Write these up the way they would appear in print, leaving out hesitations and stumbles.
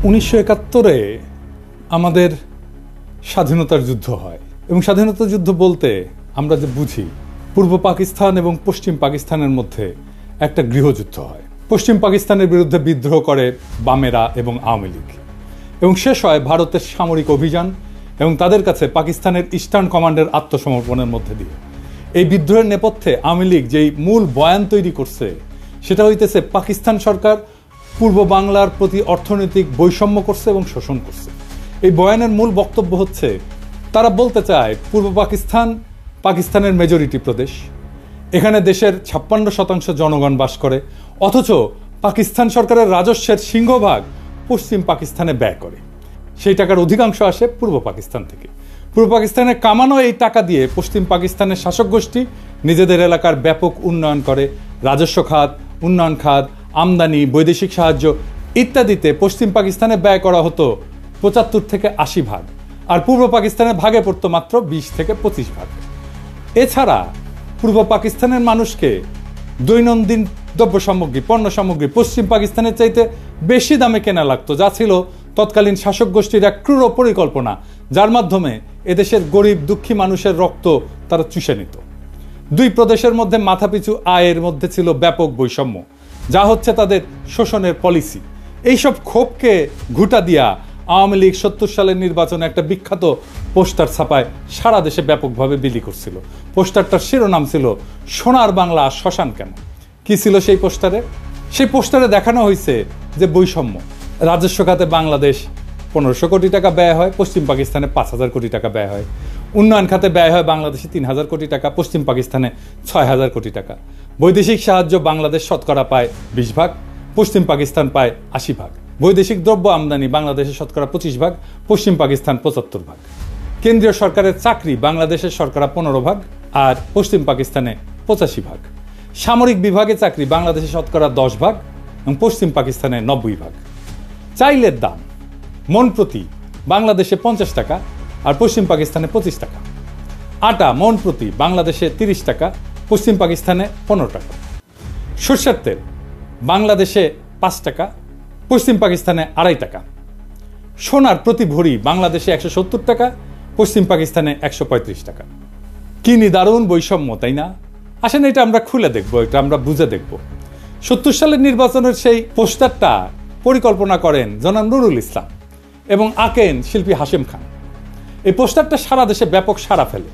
1971 আমাদের স্বাধীনতার যুদ্ধ হয় এবং স্বাধীনতা যুদ্ধ বলতে আমরা যে বুঝি পূর্ব পাকিস্তান এবং পশ্চিম পাকিস্তানের মধ্যে একটা গৃহযুদ্ধ হয়। পশ্চিম পাকিস্তানের বিরুদ্ধে বিদ্রোহ করে বামেরা এবং আওয়ামী লীগ এবং শেষ হয় ভারতের সামরিক অভিযান এবং তাদের কাছে পাকিস্তানের ইস্টার্ন কমান্ডের আত্মসমর্পণের মধ্যে দিয়ে। এই বিদ্রোহের নেপথ্যে আওয়ামী লীগ যেই মূল বয়ান তৈরি করছে সেটা হইতেছে পাকিস্তান সরকার পূর্ব বাংলার প্রতি অর্থনৈতিক বৈষম্য করছে এবং শোষণ করছে। এই বয়ানের মূল বক্তব্য হচ্ছে তারা বলতে চায় পূর্ব পাকিস্তান পাকিস্তানের মেজরিটি প্রদেশ, এখানে দেশের 56% জনগণ বাস করে, অথচ পাকিস্তান সরকারের রাজস্বের সিংহভাগ পশ্চিম পাকিস্তানে ব্যয় করে। সেই টাকার অধিকাংশ আসে পূর্ব পাকিস্তান থেকে। পূর্ব পাকিস্তানে কামানো এই টাকা দিয়ে পশ্চিম পাকিস্তানের শাসক গোষ্ঠী নিজেদের এলাকার ব্যাপক উন্নয়ন করে। রাজস্ব খাত, উন্নয়ন খাত, আমদানি, বৈদেশিক সাহায্য ইত্যাদিতে পশ্চিম পাকিস্তানে ব্যয় করা হতো 75 থেকে 80 ভাগ, আর পূর্ব পাকিস্তানের ভাগে পড়তো মাত্র 20 থেকে 25 ভাগ। এছাড়া পূর্ব পাকিস্তানের মানুষকে দৈনন্দিন দ্রব্য সামগ্রী, পণ্য সামগ্রী পশ্চিম পাকিস্তানের চাইতে বেশি দামে কেনা লাগতো, যা ছিল তৎকালীন শাসক গোষ্ঠীর এক ক্রূর পরিকল্পনা, যার মাধ্যমে এদেশের গরিব দুঃখী মানুষের রক্ত তারা চুষে নিত। দুই প্রদেশের মধ্যে মাথাপিছু আয়ের মধ্যে ছিল ব্যাপক বৈষম্য, যা হচ্ছে তাদের শোষণের পলিসি। এইসব ক্ষোভকে ঘুঁটা দিয়া আওয়ামী লীগ 70 সালের নির্বাচনে একটা বিখ্যাত পোস্টার ছাপায় সারা দেশে ব্যাপকভাবে বিলি করছিল। পোস্টারটার শিরোনাম ছিল সোনার বাংলা শ্মশান কেন। কি ছিল সেই পোস্টারে? সেই পোস্টারে দেখানো হয়েছে যে বৈষম্য। রাজস্ব খাতে বাংলাদেশ 1500 কোটি টাকা ব্যয় হয়, পশ্চিম পাকিস্তানে 5000 কোটি টাকা ব্যয় হয়। উন্নয়ন খাতে ব্যয় হয় বাংলাদেশে 3000 কোটি টাকা, পশ্চিম পাকিস্তানে 6000 কোটি টাকা। বৈদেশিক সাহায্য বাংলাদেশ শতকরা পায় 20 ভাগ, পশ্চিম পাকিস্তান পায় 80 ভাগ। বৈদেশিক দ্রব্য আমদানি বাংলাদেশের শতকরা 25 ভাগ, পশ্চিম পাকিস্তান 75 ভাগ। কেন্দ্রীয় সরকারের চাকরি বাংলাদেশের শতকরা 15 ভাগ আর পশ্চিম পাকিস্তানে 85 ভাগ। সামরিক বিভাগে চাকরি বাংলাদেশের শতকরা 10 ভাগ এবং পশ্চিম পাকিস্তানে 90 ভাগ। চাইলের দাম মন প্রতি বাংলাদেশে 50 টাকা আর পশ্চিম পাকিস্তানে 25 টাকা। আটা মন প্রতি বাংলাদেশে 30 টাকা, পশ্চিম পাকিস্তানে 15 টাকা। সরষের তেল বাংলাদেশে 5 টাকা, পশ্চিম পাকিস্তানে 2.5 টাকা। সোনার প্রতি ভরি বাংলাদেশে 170 টাকা, পশ্চিম পাকিস্তানে 135 টাকা। কি নিদারুণ বৈষম্য, তাই না? আসেন এটা আমরা খুলে দেখব, এটা আমরা বুঝে দেখব। 70 সালের নির্বাচনের সেই পোস্টারটা পরিকল্পনা করেন জনাব নুরুল ইসলাম এবং আঁকেন শিল্পী হাশেম খান। এই পোস্টারটা সারা দেশে ব্যাপক সাড়া ফেলে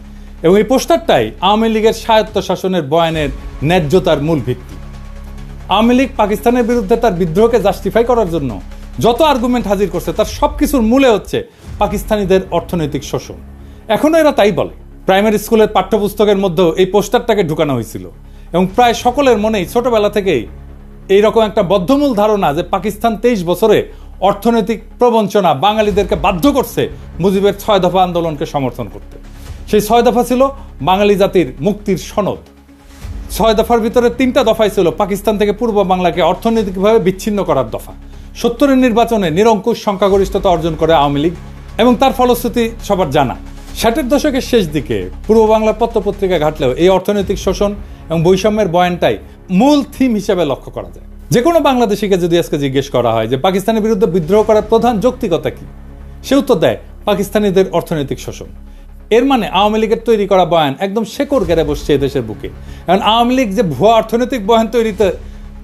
এবং এই পোস্টারটাই আওয়ামী লীগের স্বায়ত্ত শাসনের বয়ানের ন্যায্যতার মূল ভিত্তি। আওয়ামী লীগ পাকিস্তানের বিরুদ্ধে তার বিদ্রোহকে জাস্টিফাই করার জন্য যত আর্গুমেন্ট হাজির করছে তার সব কিছুর মূলে হচ্ছে পাকিস্তানিদের অর্থনৈতিক শোষণ। এখনও এরা তাই বলে। প্রাইমারি স্কুলের পাঠ্যপুস্তকের মধ্যেও এই পোস্টারটাকে ঢুকানো হয়েছিল এবং প্রায় সকলের মনেই ছোটবেলা থেকেই এইরকম একটা বদ্ধমূল ধারণা যে পাকিস্তান 23 বছরে অর্থনৈতিক প্রবঞ্চনা বাঙালিদেরকে বাধ্য করছে মুজিবের 6 দফা আন্দোলনকে সমর্থন করতে। সেই 6 দফা ছিল বাঙালি জাতির মুক্তির সনদ। 6 দফার ভিতরে 3টা দফাই ছিল পাকিস্তান থেকে পূর্ব বাংলাকে অর্থনৈতিকভাবে বিচ্ছিন্ন করার দফা। 70-এর নির্বাচনে নিরঙ্কুশ সংখ্যাগরিষ্ঠতা অর্জন করে আওয়ামী লীগ এবং তার ফলশ্রুতি সবার জানা। 60-এর দশকের শেষ দিকে পূর্ব বাংলার পত্রপত্রিকা ঘাটলেও এই অর্থনৈতিক শোষণ এবং বৈষম্যের বয়ানটাই মূল থিম হিসেবে লক্ষ্য করা যায়। যে কোনো বাংলাদেশিকে যদি আজকে জিজ্ঞেস করা হয় যে পাকিস্তানের বিরুদ্ধে বিদ্রোহ করার প্রধান যৌক্তিকতা কি, সে উত্তর দেয় পাকিস্তানিদের অর্থনৈতিক শোষণ। এর মানে আওয়ামী লীগের তৈরি করা বয়ান একদম শেকড় গেড়ে বসছে দেশের বুকে। কারণ আওয়ামী লীগ যে ভুয়া অর্থনৈতিক বয়ান তৈরিতে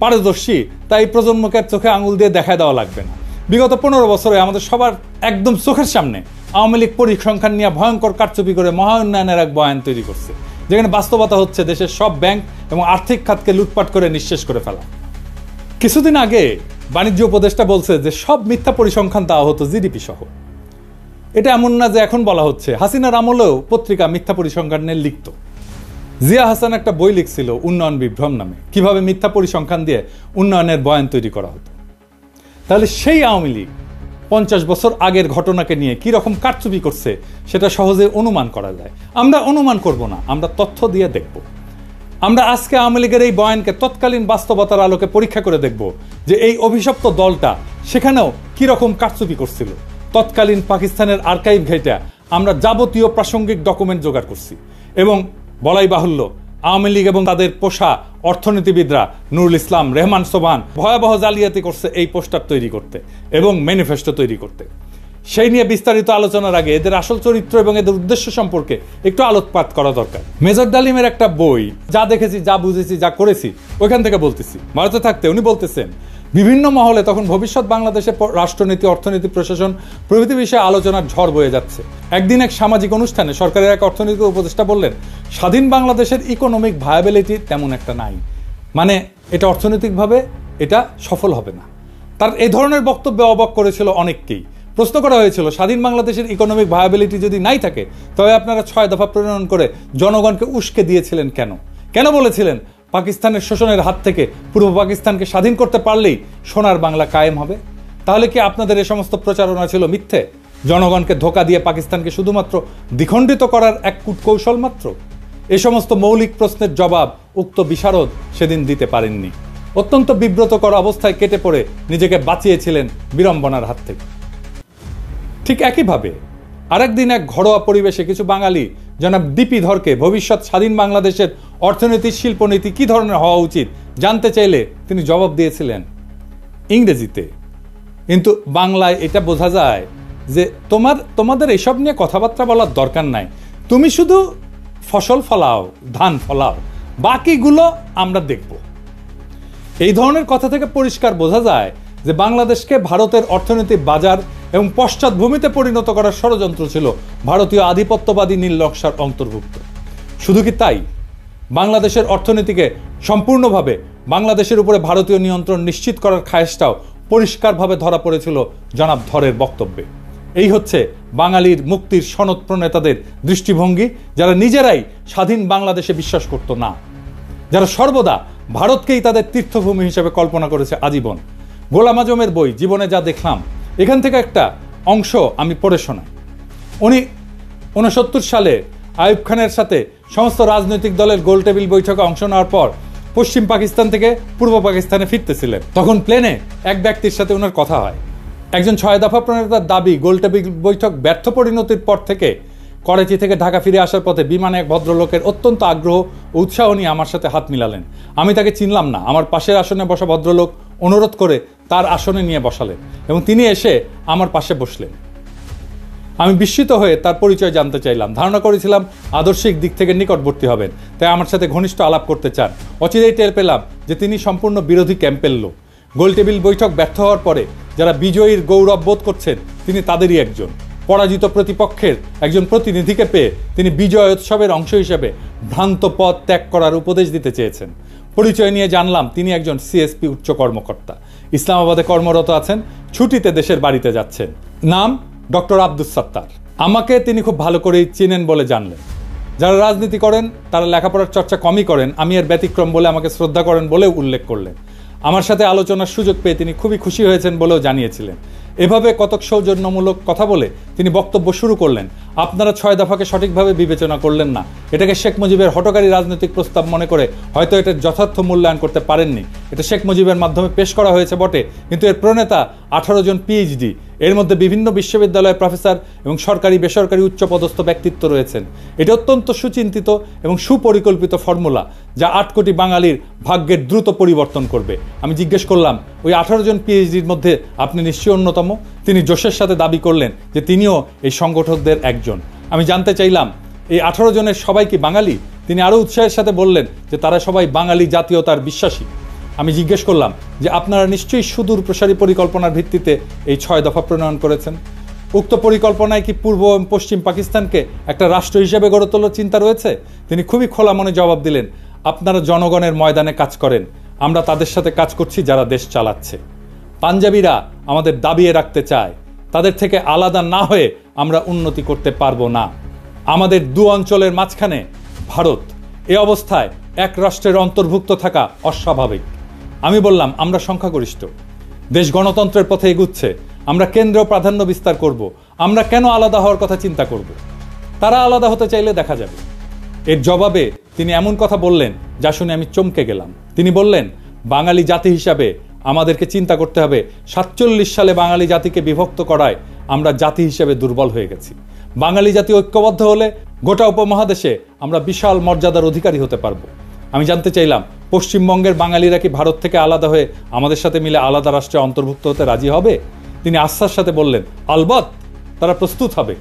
পারদর্শী তাই প্রজন্মকে চোখে আঙুল দিয়ে দেখায় দেওয়া লাগবে না। বিগত 15 বছরে আমাদের সবার একদম চোখের সামনে আওয়ামী লীগ পরিসংখ্যান নিয়ে ভয়ঙ্কর কারচুপি করে মহা উন্নয়নের এক বয়ান তৈরি করছে, যেখানে বাস্তবতা হচ্ছে দেশের সব ব্যাংক এবং আর্থিক খাতকে লুটপাট করে নিঃশেষ করে ফেলা। কিছুদিন আগে বাণিজ্য উপদেষ্টা বলছে যে সব মিথ্যা পরিসংখ্যান দেওয়া হতো জিডিপি সহ। এটা এমন না যে এখন বলা হচ্ছে, হাসিনার আমলেও পত্রিকা মিথ্যা পরিসংখ্যান নিয়ে লিখত। জিয়া হাসান একটা বই লিখছিল উন্নয়ন বিভ্রম নামে, কিভাবে মিথ্যা পরিসংখ্যান দিয়ে উন্নয়নের বয়ান তৈরি করা হতো। তাহলে সেই আওয়ামী লীগ 50 বছর আগের ঘটনাকে নিয়ে কি রকম কারচুপি করছে সেটা সহজে অনুমান করা যায়। আমরা অনুমান করব না, আমরা তথ্য দিয়ে দেখব। আমরা আজকে আওয়ামী লীগের এই বয়ানকে তৎকালীন বাস্তবতার আলোকে পরীক্ষা করে দেখব যে এই অভিশপ্ত দলটা সেখানেও কিরকম কারচুপি করছিল। তৎকালীন পাকিস্তানের আর্কাইভ ঘেঁটে আমরা যাবতীয় প্রাসঙ্গিক ডকুমেন্ট জোগাড় করছি এবং বলাই বাহুল্য আওয়ামী লীগ এবং তাদের পোষা অর্থনীতিবিদরা নুরুল ইসলাম, রেহমান সোবহান ভয়াবহ জালিয়াতি করছে এই পোস্টার তৈরি করতে এবং ম্যানিফেস্টো তৈরি করতে। সেই নিয়ে বিস্তারিত আলোচনার আগে এদের আসল চরিত্র এবং এদের উদ্দেশ্য সম্পর্কে একটু আলোকপাত করা দরকার। মেজর ডালিমের একটা বই, যা দেখেছি, যা বুঝেছি, যা করেছি, ওইখান থেকে বলতেছি। ভারতে থাকতে উনি বলতেছেন বিভিন্ন মহলে তখন ভবিষ্যৎ বাংলাদেশের রাষ্ট্রনীতি, অর্থনীতি, প্রশাসন প্রভৃতি বিষয়ে আলোচনার ঝড় বয়ে যাচ্ছে। একদিন এক সামাজিক অনুষ্ঠানে সরকারের এক অর্থনৈতিক উপদেষ্টা বললেন, স্বাধীন বাংলাদেশের ইকোনমিক ভায়াবিলিটি তেমন একটা নাই, মানে এটা অর্থনৈতিকভাবে এটা সফল হবে না। তার এই ধরনের বক্তব্যে অবাক করেছিল অনেককেই। প্রশ্ন করা হয়েছিল, স্বাধীন বাংলাদেশের ইকোনমিক ভায়াবিলিটি যদি নাই থাকে তবে আপনারা 6 দফা প্রণয়ন করে জনগণকে উস্কে দিয়েছিলেন কেন? কেন বলেছিলেন পাকিস্তানের শোষণের হাত থেকে পূর্ব পাকিস্তানকে স্বাধীন করতে পারলেই সোনার বাংলা কায়েম হবে? তাহলে কি আপনাদের এই সমস্ত প্রচারণা ছিল মিথ্যে? জনগণকে ধোঁকা দিয়ে পাকিস্তানকে শুধুমাত্র দ্বিখণ্ডিত করার এক কূটকৌশল মাত্র? এই সমস্ত মৌলিক প্রশ্নের জবাব উক্ত বিশারদ সেদিন দিতে পারেননি। অত্যন্ত বিব্রতকর অবস্থায় কেটে পড়ে নিজেকে বাঁচিয়েছিলেন বিড়ম্বনার হাত থেকে। ঠিক একইভাবে আরেকদিন এক ঘরোয়া পরিবেশে কিছু বাঙালি জনাব ডিপি ধরকে ভবিষ্যৎ স্বাধীন বাংলাদেশের অর্থনীতি, শিল্পনীতি কি ধরনের হওয়া উচিত জানতে চাইলে তিনি জবাব দিয়েছিলেন ইংরেজিতে। কিন্তু বাংলায় এটা বোঝা যায় যে তোমাদের এসব নিয়ে কথাবার্তা বলার দরকার নাই, তুমি শুধু ফসল ফলাও, ধান ফলাও, বাকিগুলো আমরা দেখব। এই ধরনের কথা থেকে পরিষ্কার বোঝা যায় যে বাংলাদেশকে ভারতের অর্থনৈতিক বাজার এবং পশ্চাৎভূমিতে পরিণত করার ষড়যন্ত্র ছিল ভারতীয় আধিপত্যবাদী নীল নকশার অন্তর্ভুক্ত। শুধু কি তাই, বাংলাদেশের অর্থনীতিকে সম্পূর্ণভাবে বাংলাদেশের উপরে ভারতীয় নিয়ন্ত্রণ নিশ্চিত করার খায়েশটাও পরিষ্কারভাবে ধরা পড়েছিল জনাব ধরের বক্তব্যে। এই হচ্ছে বাঙালির মুক্তির সনদ প্রণেতাদের দৃষ্টিভঙ্গি, যারা নিজেরাই স্বাধীন বাংলাদেশে বিশ্বাস করত না, যারা সর্বদা ভারতকেই তাদের তীর্থভূমি হিসেবে কল্পনা করেছে আজীবন। গোলাম আজমের বই জীবনে যা দেখলাম, এখান থেকে একটা অংশ আমি পড়ে শোনাই। উনি 69 সালে আইয়ুব খানের সাথে সমস্ত রাজনৈতিক দলের গোলটেবিল বৈঠকে অংশ নেওয়ার পর পশ্চিম পাকিস্তান থেকে পূর্ব পাকিস্তানে ফিরতেছিলেন। তখন প্লেনে এক ব্যক্তির সাথে ওনার কথা হয়। একজন 6 দফা প্রণেতার দাবি, গোলটেবিল বৈঠক ব্যর্থ পরিণতির পর থেকে করাচি থেকে ঢাকা ফিরে আসার পথে বিমানে এক ভদ্রলোকের অত্যন্ত আগ্রহ ও উৎসাহ নিয়ে আমার সাথে হাত মিলালেন। আমি তাকে চিনলাম না। আমার পাশের আসনে বসা ভদ্রলোক অনুরোধ করে তার আসনে নিয়ে বসালেন এবং তিনি এসে আমার পাশে বসলেন। আমি বিস্মিত হয়ে তার পরিচয় জানতে চাইলাম। ধারণা করেছিলাম আদর্শিক দিক থেকে নিকটবর্তী হবেন, তাই আমার সাথে ঘনিষ্ঠ আলাপ করতে চান। অচিরেই টের পেলাম যে তিনি সম্পূর্ণ বিরোধী ক্যাম্পের লোক। গোলটেবিল বৈঠক ব্যর্থ হওয়ার পরে যারা বিজয়ীর গৌরব বোধ করছেন, তিনি তাদেরই একজন। পরাজিত প্রতিপক্ষের একজন প্রতিনিধিকে পেয়ে তিনি বিজয় উৎসবের অংশ হিসেবে ভ্রান্ত পথ ত্যাগ করার উপদেশ দিতে চেয়েছেন। পরিচয় নিয়ে জানলাম তিনি একজন সিএসপি উচ্চ কর্মকর্তা, ইসলামাবাদে কর্মরত আছেন, ছুটিতে দেশের বাড়িতে যাচ্ছেন। নাম ডক্টর আব্দুস সাত্তার। আমাকে তিনি খুব ভালো করেই চিনেন বলে জানলেন। যারা রাজনীতি করেন তারা লেখাপড়ার চর্চা কমই করেন, আমি এর ব্যতিক্রম বলে আমাকে শ্রদ্ধা করেন বলেও উল্লেখ করলেন। আমার সাথে আলোচনার সুযোগ পেয়ে তিনি খুবই খুশি হয়েছেন বলেও জানিয়েছিলেন। এভাবে কতক সৌজন্যমূলক কথা বলে তিনি বক্তব্য শুরু করলেন। আপনারা 6 দফাকে সঠিকভাবে বিবেচনা করলেন না, এটাকে শেখ মুজিবের হঠকারী রাজনৈতিক প্রস্তাব মনে করে হয়তো এটার যথার্থ মূল্যায়ন করতে পারেননি। এটা শেখ মুজিবের মাধ্যমে পেশ করা হয়েছে বটে, কিন্তু এর প্রণেতা 18 জন পিএইচডি, এর মধ্যে বিভিন্ন বিশ্ববিদ্যালয়ের প্রফেসর এবং সরকারি বেসরকারি উচ্চপদস্থ ব্যক্তিত্ব রয়েছেন। এটা অত্যন্ত সুচিন্তিত এবং সুপরিকল্পিত ফর্মুলা, যা 8 কোটি বাঙালির ভাগ্যের দ্রুত পরিবর্তন করবে। আমি জিজ্ঞেস করলাম, ওই 18 জন পিএইচডির মধ্যে আপনি নিশ্চয়ই অন্যতম? তিনি জোশের সাথে দাবি করলেন যে তিনিও এই সংগঠকদের একজন। আমি জানতে চাইলাম, এই 18 জনের সবাই কি বাঙালি? তিনি আরও উৎসাহের সাথে বললেন যে তারা সবাই বাঙালি জাতীয়তার বিশ্বাসী। আমি জিজ্ঞেস করলাম যে আপনারা নিশ্চয়ই সুদূর প্রসারী পরিকল্পনার ভিত্তিতে এই 6 দফা প্রণয়ন করেছেন। উক্ত পরিকল্পনায় কি পূর্ব এবং পশ্চিম পাকিস্তানকে একটা রাষ্ট্র হিসেবে গড়ে তোলার চিন্তা রয়েছে? তিনি খুবই খোলা মনে জবাব দিলেন, আপনারা জনগণের ময়দানে কাজ করেন, আমরা তাদের সাথে কাজ করছি যারা দেশ চালাচ্ছে। পাঞ্জাবিরা আমাদের দাবিয়ে রাখতে চায়, তাদের থেকে আলাদা না হয়ে আমরা উন্নতি করতে পারবো না। আমাদের 2 অঞ্চলের মাঝখানে ভারত, এ অবস্থায় এক রাষ্ট্রের অন্তর্ভুক্ত থাকা অস্বাভাবিক। আমি বললাম, আমরা সংখ্যাগরিষ্ঠ, দেশ গণতন্ত্রের পথে এগুচ্ছে, আমরা কেন্দ্রীয় প্রাধান্য বিস্তার করব, আমরা কেন আলাদা হওয়ার কথা চিন্তা করব? তারা আলাদা হতে চাইলে দেখা যাবে। এর জবাবে তিনি এমন কথা বললেন যা শুনে আমি চমকে গেলাম। তিনি বললেন, বাঙালি জাতি হিসাবে আমাদেরকে চিন্তা করতে হবে 47 সালে বাঙালি জাতিকে বিভক্ত করায় আমরা জাতি হিসেবে দুর্বল হয়ে গেছি। বাঙালি জাতি ঐক্যবদ্ধ হলে গোটা উপমহাদেশে আমরা বিশাল মর্যাদার অধিকারী হতে পারবো। আমি জানতে চাইলাম, পশ্চিমবঙ্গের বাঙালিরা কি ভারত থেকে আলাদা হয়ে আমাদের সাথে মিলে আলাদা রাষ্ট্রে অন্তর্ভুক্ত হতে রাজি হবে? তিনি আস্থার সাথে বললেন, আলবৎ তারা প্রস্তুত হবে।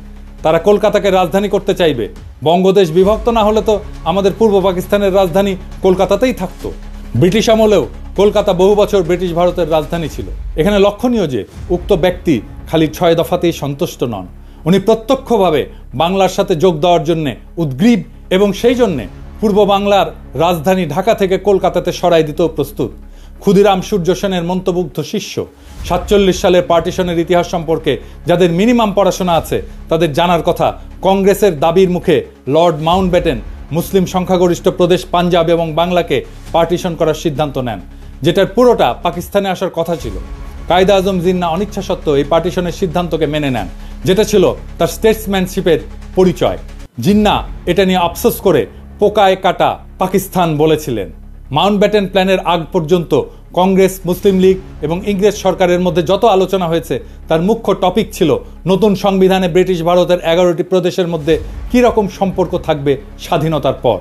তারা কলকাতাকে রাজধানী করতে চাইবে। বঙ্গদেশ বিভক্ত না হলে তো আমাদের পূর্ব পাকিস্তানের রাজধানী কলকাতাতেই থাকতো। ব্রিটিশ আমলেও কলকাতা বহু বছর ব্রিটিশ ভারতের রাজধানী ছিল। এখানে লক্ষণীয় যে উক্ত ব্যক্তি খালি 6 দফাতেই সন্তুষ্ট নন, উনি প্রত্যক্ষভাবে বাংলার সাথে যোগ দেওয়ার জন্য উদ্গ্রীব এবং সেই জন্যে পূর্ব বাংলার রাজধানী ঢাকা থেকে কলকাতাতে সরাই দিতেও প্রস্তুত। ক্ষুদিরাম সূর্য সেনের মন্ত্রমুগ্ধ শিষ্য। 47 সালের পার্টিশনের ইতিহাস সম্পর্কে যাদের মিনিমাম পড়াশোনা আছে তাদের জানার কথা, কংগ্রেসের দাবির মুখে লর্ড মাউন্টব্যাটেন মুসলিম সংখ্যাগরিষ্ঠ প্রদেশ পাঞ্জাব এবং বাংলাকে পার্টিশন করার সিদ্ধান্ত নেন, যেটার পুরোটা পাকিস্তানে আসার কথা ছিল। কায়েদে আজম জিন্নাহ অনিচ্ছা সত্ত্বেও এই পার্টিশনের সিদ্ধান্তকে মেনে নেন, যেটা ছিল তার স্টেটসম্যানশিপের পরিচয়। জিন্নাহ এটা নিয়ে আফসোস করে পোকায় কাটা পাকিস্তান বলেছিলেন। মাউন্টব্যাটেন প্ল্যানের আগ পর্যন্ত কংগ্রেস, মুসলিম লীগ এবং ইংরেজ সরকারের মধ্যে যত আলোচনা হয়েছে তার মুখ্য টপিক ছিল নতুন সংবিধানে ব্রিটিশ ভারতের 11টি প্রদেশের মধ্যে কী রকম সম্পর্ক থাকবে স্বাধীনতার পর।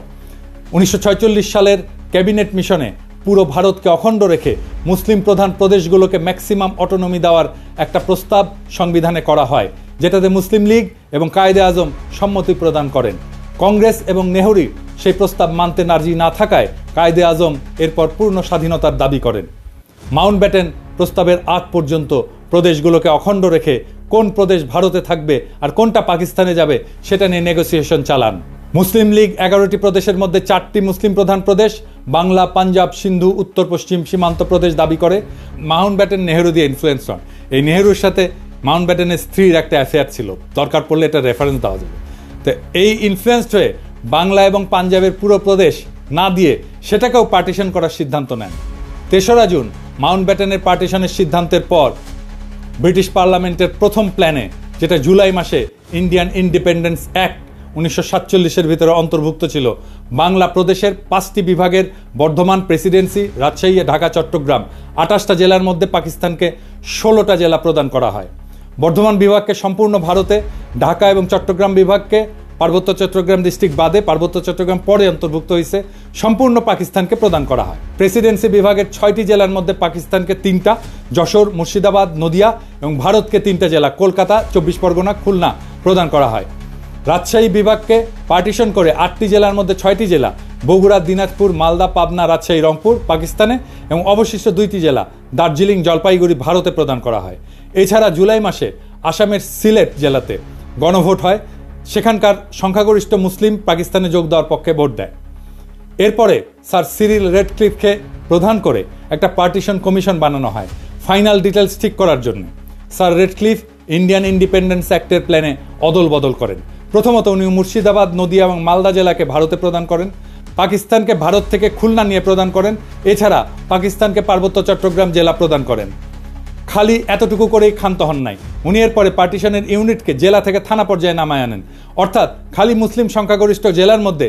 1946 সালের ক্যাবিনেট মিশনে পুরো ভারতকে অখণ্ড রেখে মুসলিম প্রধান প্রদেশগুলোকে ম্যাক্সিমাম অটোনমি দেওয়ার একটা প্রস্তাব সংবিধানে করা হয়, যেটাতে মুসলিম লীগ এবং কায়েদে আজম সম্মতি প্রদান করেন। কংগ্রেস এবং নেহরু সেই প্রস্তাব মানতে রাজি না থাকায় কায়েদে আজম এরপর পূর্ণ স্বাধীনতার দাবি করেন। মাউন্টব্যাটেন প্রস্তাবের আগ পর্যন্ত প্রদেশগুলোকে অখণ্ড রেখে কোন প্রদেশ ভারতে থাকবে আর কোনটা পাকিস্তানে যাবে সেটা নিয়ে নেগোসিয়েশন চালান। মুসলিম লীগ 11টি প্রদেশের মধ্যে 4টি মুসলিম প্রধান প্রদেশ বাংলা, পাঞ্জাব, সিন্ধু, উত্তর পশ্চিম সীমান্ত প্রদেশ দাবি করে। মাউন্টব্যাটেন নেহরু দিয়ে ইনফ্লুয়েন্স হন। এই নেহরুর সাথে মাউন্টব্যাটেনের স্ত্রীর একটা অ্যাফেয়ার ছিল, দরকার পড়লে এটা রেফারেন্স দেওয়া যাবে। তো এই ইনফ্লুয়েন্সড হয়ে বাংলা এবং পাঞ্জাবের পুরো প্রদেশ না দিয়ে সেটাকেও পার্টিশন করার সিদ্ধান্ত নেন। 3রা জুন মাউন্টব্যাটেনের পার্টিশনের সিদ্ধান্তের পর ব্রিটিশ পার্লামেন্টের প্রথম প্ল্যানে, যেটা জুলাই মাসে ইন্ডিয়ান ইন্ডিপেন্ডেন্স অ্যাক্ট 1947-এর ভিতরে অন্তর্ভুক্ত ছিল, বাংলা প্রদেশের 5টি বিভাগের বর্ধমান প্রেসিডেন্সি, রাজশাহী, ঢাকা, চট্টগ্রাম 28টা জেলার মধ্যে পাকিস্তানকে 16টা জেলা প্রদান করা হয়। বর্ধমান বিভাগকে সম্পূর্ণ ভারতে, ঢাকা এবং চট্টগ্রাম বিভাগকে পার্বত্য চট্টগ্রাম ডিস্ট্রিক্ট বাদে, পার্বত্য চট্টগ্রাম পরে অন্তর্ভুক্ত হয়েছে, সম্পূর্ণ পাকিস্তানকে প্রদান করা হয়। প্রেসিডেন্সি বিভাগের 6টি জেলার মধ্যে পাকিস্তানকে 3টা, যশোর, মুর্শিদাবাদ, নদিয়া এবং ভারতকে 3টা জেলা, কলকাতা, 24 পরগনা, খুলনা প্রদান করা হয়। রাজশাহী বিভাগকে পার্টিশন করে 8টি জেলার মধ্যে 6টি জেলা, বগুড়া, দিনাজপুর, মালদা, পাবনা, রাজশাহী, রংপুর পাকিস্তানে এবং অবশিষ্ট 2টি জেলা দার্জিলিং, জলপাইগুড়ি ভারতে প্রদান করা হয়। এছাড়া জুলাই মাসে আসামের সিলেট জেলাতে গণভোট হয়, সেখানকার সংখ্যাগরিষ্ঠ মুসলিম পাকিস্তানে যোগ দেওয়ার পক্ষে ভোট দেয়। এরপরে স্যার সিরিল রেডক্লিফকে প্রধান করে একটা পার্টিশন কমিশন বানানো হয় ফাইনাল ডিটেলস ঠিক করার জন্য। স্যার রেডক্লিফ ইন্ডিয়ান ইন্ডিপেন্ডেন্স অ্যাক্টের প্ল্যানে অদল বদল করেন। প্রথমত উনি মুর্শিদাবাদ, নদিয়া এবং মালদা জেলাকে ভারতে প্রদান করেন, পাকিস্তানকে ভারত থেকে খুলনা নিয়ে প্রদান করেন, এছাড়া পাকিস্তানকে পার্বত্য চট্টগ্রাম জেলা প্রদান করেন। খালি এতটুকু করেই ক্ষান্ত হন নাই, উনি এরপরে পার্টিশনের ইউনিটকে জেলা থেকে থানা পর্যায়ে নামায় আনেন। অর্থাৎ খালি মুসলিম সংখ্যাগরিষ্ঠ জেলার মধ্যে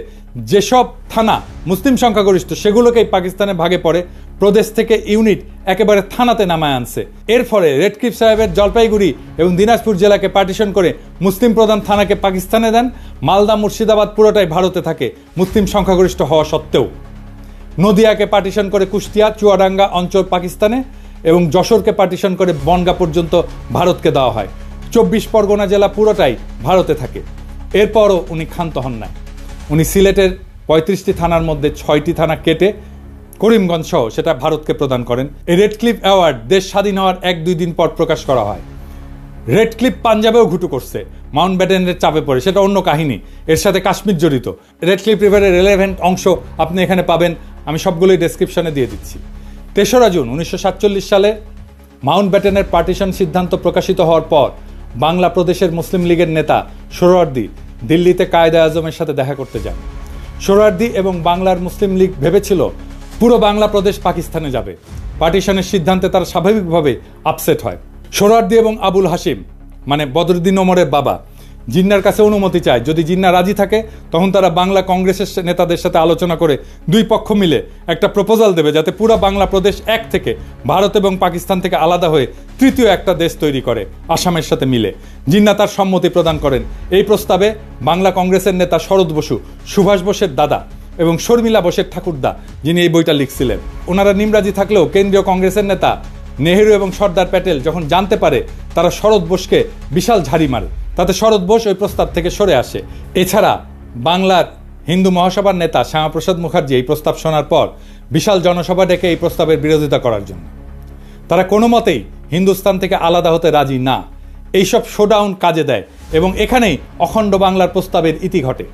যেসব থানা মুসলিম সংখ্যাগরিষ্ঠ সেগুলোকেই পাকিস্তানের ভাগে পড়ে, প্রদেশ থেকে ইউনিট একেবারে থানাতে নামায় আনছে। এর ফলে রেডক্লিফ সাহেবের জলপাইগুড়ি এবং দিনাজপুর জেলাকে পার্টিশন করে মুসলিম প্রধান থানাকে পাকিস্তানে দেন। মালদা, মুর্শিদাবাদ পুরোটাই ভারতে থাকে মুসলিম সংখ্যাগরিষ্ঠ হওয়া সত্ত্বেও। নদিয়াকে পার্টিশন করে কুষ্টিয়া, চুয়াডাঙ্গা অঞ্চল পাকিস্তানে এবং যশোরকে পার্টিশন করে বনগা পর্যন্ত ভারতকে দেওয়া হয়। 24 পরগনা জেলা পুরোটাই ভারতে থাকে। এরপরও উনি ক্ষান্ত হন না, উনি সিলেটের 35টি থানার মধ্যে 6টি থানা কেটে করিমগঞ্জ সহ সেটা ভারতকে প্রদান করেন। এই রেডক্লিফ অ্যাওয়ার্ড দেশ স্বাধীন হওয়ার 1-2 দিন পর প্রকাশ করা হয়। রেডক্লিফ পাঞ্জাবেও ঘুটু করছে, মাউন্টব্যাটেনের চাপে পড়ে, সেটা অন্য কাহিনী, এর সাথে কাশ্মীর জড়িত। রেডক্লিফ রিভারের রেলেভেন্ট অংশ আপনি এখানে পাবেন, আমি সবগুলোই ডেসক্রিপশনে দিয়ে দিচ্ছি। 3রা জুন 1947 সালে মাউন্টব্যাটেনের পার্টিশন সিদ্ধান্ত প্রকাশিত হওয়ার পর বাংলা প্রদেশের মুসলিম লীগের নেতা সোহরাওয়ার্দী দিল্লিতে কায়েদে আজমের সাথে দেখা করতে যান। সোহরাওয়ার্দী এবং বাংলার মুসলিম লীগ ভেবেছিল পুরো বাংলা প্রদেশ পাকিস্তানে যাবে। পার্টিশনের সিদ্ধান্তে তারা স্বাভাবিকভাবে আপসেট হয়। সোহরাওয়ার্দী এবং আবুল হাশিম মানে বদরুদ্দিন ওমরের বাবা, জিন্নার কাছে অনুমতি চায়। যদি জিন্না রাজি থাকে তখন তারা বাংলা কংগ্রেসের নেতাদের সাথে আলোচনা করে দুই পক্ষ মিলে একটা প্রপোজাল দেবে যাতে পুরো বাংলা প্রদেশ এক থেকে ভারত এবং পাকিস্তান থেকে আলাদা হয়ে তৃতীয় একটা দেশ তৈরি করে আসামের সাথে মিলে। জিন্না তার সম্মতি প্রদান করেন। এই প্রস্তাবে বাংলা কংগ্রেসের নেতা শরৎ বসু, সুভাষ বোসের দাদা এবং শর্মিলা বোসের ঠাকুরদা, যিনি এই বইটা লিখছিলেন, ওনারা নিমরাজি থাকলেও কেন্দ্রীয় কংগ্রেসের নেতা নেহেরু এবং সর্দার প্যাটেল যখন জানতে পারে, তারা শরৎ বোসকে বিশাল ঝাড়ি মারে। তাতে শরৎ বোস ওই প্রস্তাব থেকে সরে আসে। এছাড়া বাংলার হিন্দু মহাসভার নেতা শ্যামাপ্রসাদ মুখার্জি এই প্রস্তাব শোনার পর বিশাল জনসভা ডেকে এই প্রস্তাবের বিরোধিতা করার জন্য। তারা কোনো মতেই হিন্দুস্তান থেকে আলাদা হতে রাজি না। এইসব শোডাউন কাজে দেয় এবং এখানেই অখণ্ড বাংলার প্রস্তাবের ইতি ঘটে।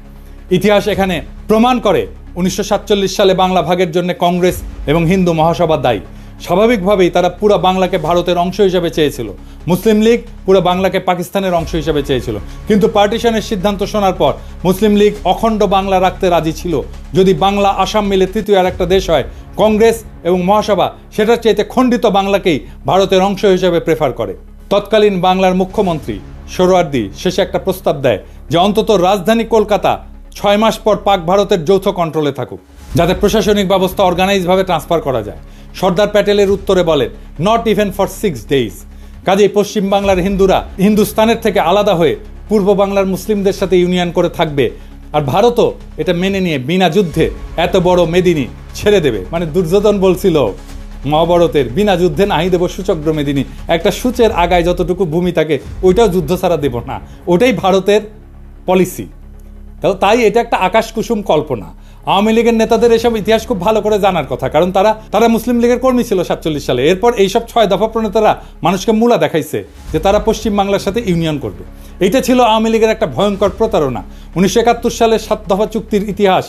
ইতিহাস এখানে প্রমাণ করে 1947 সালে বাংলা ভাগের জন্য কংগ্রেস এবং হিন্দু মহাসভা দায়ী। স্বাভাবিকভাবেই তারা পুরো বাংলাকে ভারতের অংশ হিসেবে চেয়েছিল। মুসলিম লীগ পুরো বাংলাকে পাকিস্তানের অংশ হিসেবে চেয়েছিল। কিন্তু পার্টিশনের সিদ্ধান্ত শোনার পর মুসলিম লীগ অখণ্ড বাংলা রাখতে রাজি ছিল। যদি বাংলা আসাম মিলে তৃতীয় আর একটা দেশ হয়, কংগ্রেস এবং মহাসভা সেটার চাইতে খণ্ডিত বাংলাকেই ভারতের অংশ হিসেবে প্রেফার করে। তৎকালীন বাংলার মুখ্যমন্ত্রী সোহরাওয়ার্দী শেষে একটা প্রস্তাব দেয় যে অন্তত রাজধানী কলকাতা 6 মাস পর পাক ভারতের যৌথ কন্ট্রোলে থাকুক, যাতে প্রশাসনিক ব্যবস্থা অর্গানাইজভাবে ট্রান্সফার করা যায়। সর্দার প্যাটেলের উত্তরে বলেন, নট ইভেন ফর 6 days। কাজেই পশ্চিম বাংলার হিন্দুরা হিন্দুস্তানের থেকে আলাদা হয়ে পূর্ব বাংলার মুসলিমদের সাথে ইউনিয়ন করে থাকবে, আর ভারতও এটা মেনে নিয়ে বিনা যুদ্ধে এত বড় মেদিনী ছেড়ে দেবে। মানে দুর্যোধন বলছিল মহাভারতের, বিনা যুদ্ধে নাহি দেব সুচক্র মেদিনী। একটা সূচের আগায় যতটুকু ভূমি থাকে ওইটাও যুদ্ধ ছাড়া দেব না, ওটাই ভারতের পলিসি। তাই এটা একটা আকাশ কুসুম কল্পনা। আওয়ামী লীগের নেতাদের এসব ইতিহাস খুব ভালো করে জানার কথা, কারণ তারা মুসলিম লীগের কর্মী ছিল 47 সালে। এরপর এইসব 6 দফা প্রণেতারা মানুষকে মূলা দেখাইছে যে তারা পশ্চিম বাংলার সাথে ইউনিয়ন করবে। এটা ছিল আওয়ামী লীগের একটা ভয়ঙ্কর প্রতারণা। 1971 সালের 7 দফা চুক্তির ইতিহাস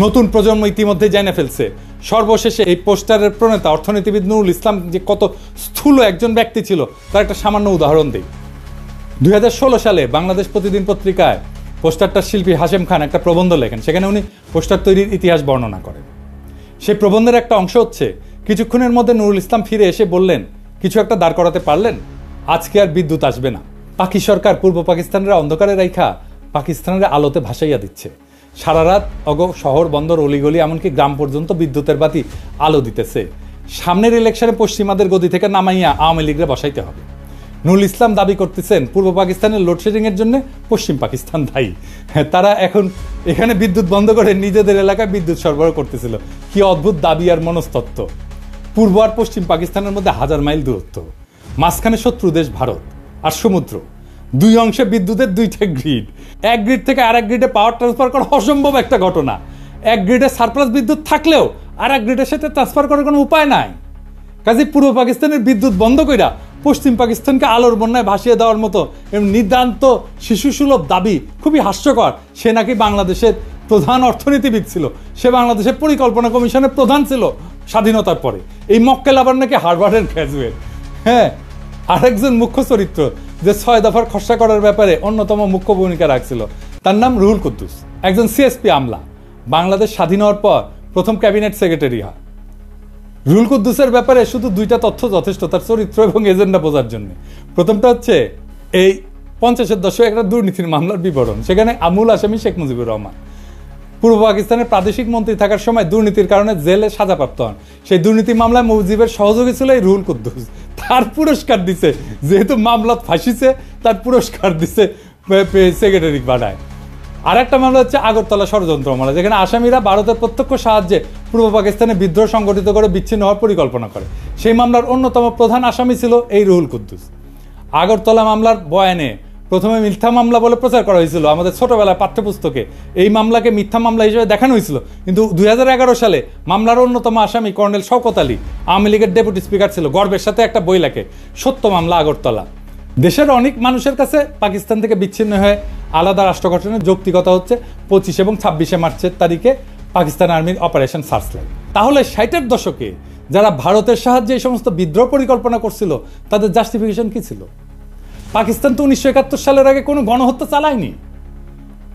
নতুন প্রজন্ম ইতিমধ্যে জেনে ফেলছে। সর্বশেষে এই পোস্টারের প্রণেতা অর্থনীতিবিদ নুরুল ইসলাম যে কত স্থূল একজন ব্যক্তি ছিল তার একটা সামান্য উদাহরণ দেই। 2016 সালে বাংলাদেশ প্রতিদিন পত্রিকায় পোস্টারটার শিল্পী হাশেম খান একটা প্রবন্ধ লেখেন। সেখানে উনি পোস্টার তৈরির ইতিহাস বর্ণনা করেন। সেই প্রবন্ধের একটা অংশ হচ্ছে, কিছুক্ষণের মধ্যে নুরুল ইসলাম ফিরে এসে বললেন, কিছু একটা দাঁড় করাতে পারলেন? আজকে আর বিদ্যুৎ আসবে না। পাকি সরকার পূর্ব পাকিস্তানের অন্ধকারে রাইখা পাকিস্তানের আলোতে ভাসাইয়া দিচ্ছে। সারা রাত শহর বন্দর অলিগলি এমনকি গ্রাম পর্যন্ত বিদ্যুতের বাতি আলো দিতেছে। সামনের ইলেকশনে পশ্চিমাদের গদি থেকে নামাইয়া আওয়ামী লীগরে বসাইতে হবে। নুরুল ইসলাম দাবি করতেছেন পূর্ব পাকিস্তানের লোডশেডিং এর জন্য পশ্চিম পাকিস্তান দায়ী। তারা এখন এখানে বিদ্যুৎ বন্ধ করে নিজেদের এলাকায় বিদ্যুৎ সরবরাহ করতেছিল। কি অদ্ভুত দাবি আর মনস্তত্ত্ব। পূর্ব আর পশ্চিম পাকিস্তানের মধ্যে 1000 মাইল দূরত্ব, মাঝখানে শত্রু দেশ ভারত আর সমুদ্র, দুই অংশে বিদ্যুতের দুইটা গ্রিড। এক গ্রিড থেকে আরেক গ্রিডে পাওয়ার ট্রান্সফার করা অসম্ভব একটা ঘটনা। এক গ্রিডে সারপ্লাস বিদ্যুৎ থাকলেও আর এক গ্রিডের সাথে ট্রান্সফার করার কোনো উপায় নাই। কাজে পূর্ব পাকিস্তানের বিদ্যুৎ বন্ধ কইরা পশ্চিম পাকিস্তানকে আলোর বন্যায় ভাসিয়ে দেওয়ার মতো নিতান্ত শিশুসুলভ দাবি খুবই হাস্যকর। সে নাকি বাংলাদেশের প্রধান অর্থনীতিবিদ ছিল, সে বাংলাদেশের পরিকল্পনা কমিশনের প্রধান ছিল স্বাধীনতার পরে। এই মক্কেল আবার নাকি হার্ভার্ডের গ্র্যাজুয়েট। হ্যাঁ, আরেকজন মুখ্য চরিত্র যে 6 দফার খসড়া করার ব্যাপারে অন্যতম মুখ্য ভূমিকা রাখছিল, তার নাম রুহুল কুদ্দুস, একজন সিএসপি আমলা। বাংলাদেশ স্বাধীন হওয়ার পর প্রথম ক্যাবিনেট সেক্রেটারি হয়। রুহুল কুদ্দুসের ব্যাপারে শুধু 2টা তথ্য যথেষ্ট তার চরিত্র এবং এজেন্ডা বোঝার জন্য। প্রথমটা হচ্ছে এই 50-এর দশকে একটা দুর্নীতির মামলার বিবরণ। সেখানে আমূল আসামি শেখ মুজিবুর রহমান পূর্ব পাকিস্তানের প্রাদেশিক মন্ত্রী থাকার সময় দুর্নীতির কারণে জেলে সাজাপ্রাপ্ত হন। সেই দুর্নীতি মামলায় মুজিবের সহযোগী ছিল এই রুহুল কুদ্দুস। তার পুরস্কার দিছে, যেহেতু মামলা ফাঁসিছে তার পুরস্কার দিছে সেক্রেটারি বানায়। আর একটা মামলা হচ্ছে আগরতলা ষড়যন্ত্র মামলা, যেখানে আসামিরা ভারতের প্রত্যক্ষ সাহায্যে পূর্ব পাকিস্তানে বিদ্রোহ সংগঠিত করে বিচ্ছিন্ন হওয়ার পরিকল্পনা করে। সেই মামলার অন্যতম প্রধান আসামি ছিল এই রুহুল কুদ্দুস। আগরতলা মামলার বয়ানে প্রথমে মিথ্যা মামলা বলে প্রচার করা হয়েছিল আমাদের ছোটবেলায় পাঠ্যপুস্তকে। এই মামলাকে মিথ্যা মামলা হিসেবে দেখানো হয়েছিল, কিন্তু 2011 সালে মামলার অন্যতম আসামি কর্নেল শওকত আলী আওয়ামী লীগের ডেপুটি স্পিকার ছিল, গর্বের সাথে একটা বই লেখে, সত্য মামলা আগরতলা। দেশের অনেক মানুষের কাছে পাকিস্তান থেকে বিচ্ছিন্ন হয়ে আলাদা রাষ্ট্র গঠনের যৌক্তিকতা হচ্ছে 25 এবং 26 মার্চের তারিখে পাকিস্তান আর্মির অপারেশন সার্চলাইট। তাহলে 60-এর দশকে যারা ভারতের সাহায্যে এই সমস্ত বিদ্রোহ পরিকল্পনা করছিল তাদের জাস্টিফিকেশন কি ছিল? পাকিস্তান তো 1971 সালের আগে কোনো গণহত্যা চালায়নি।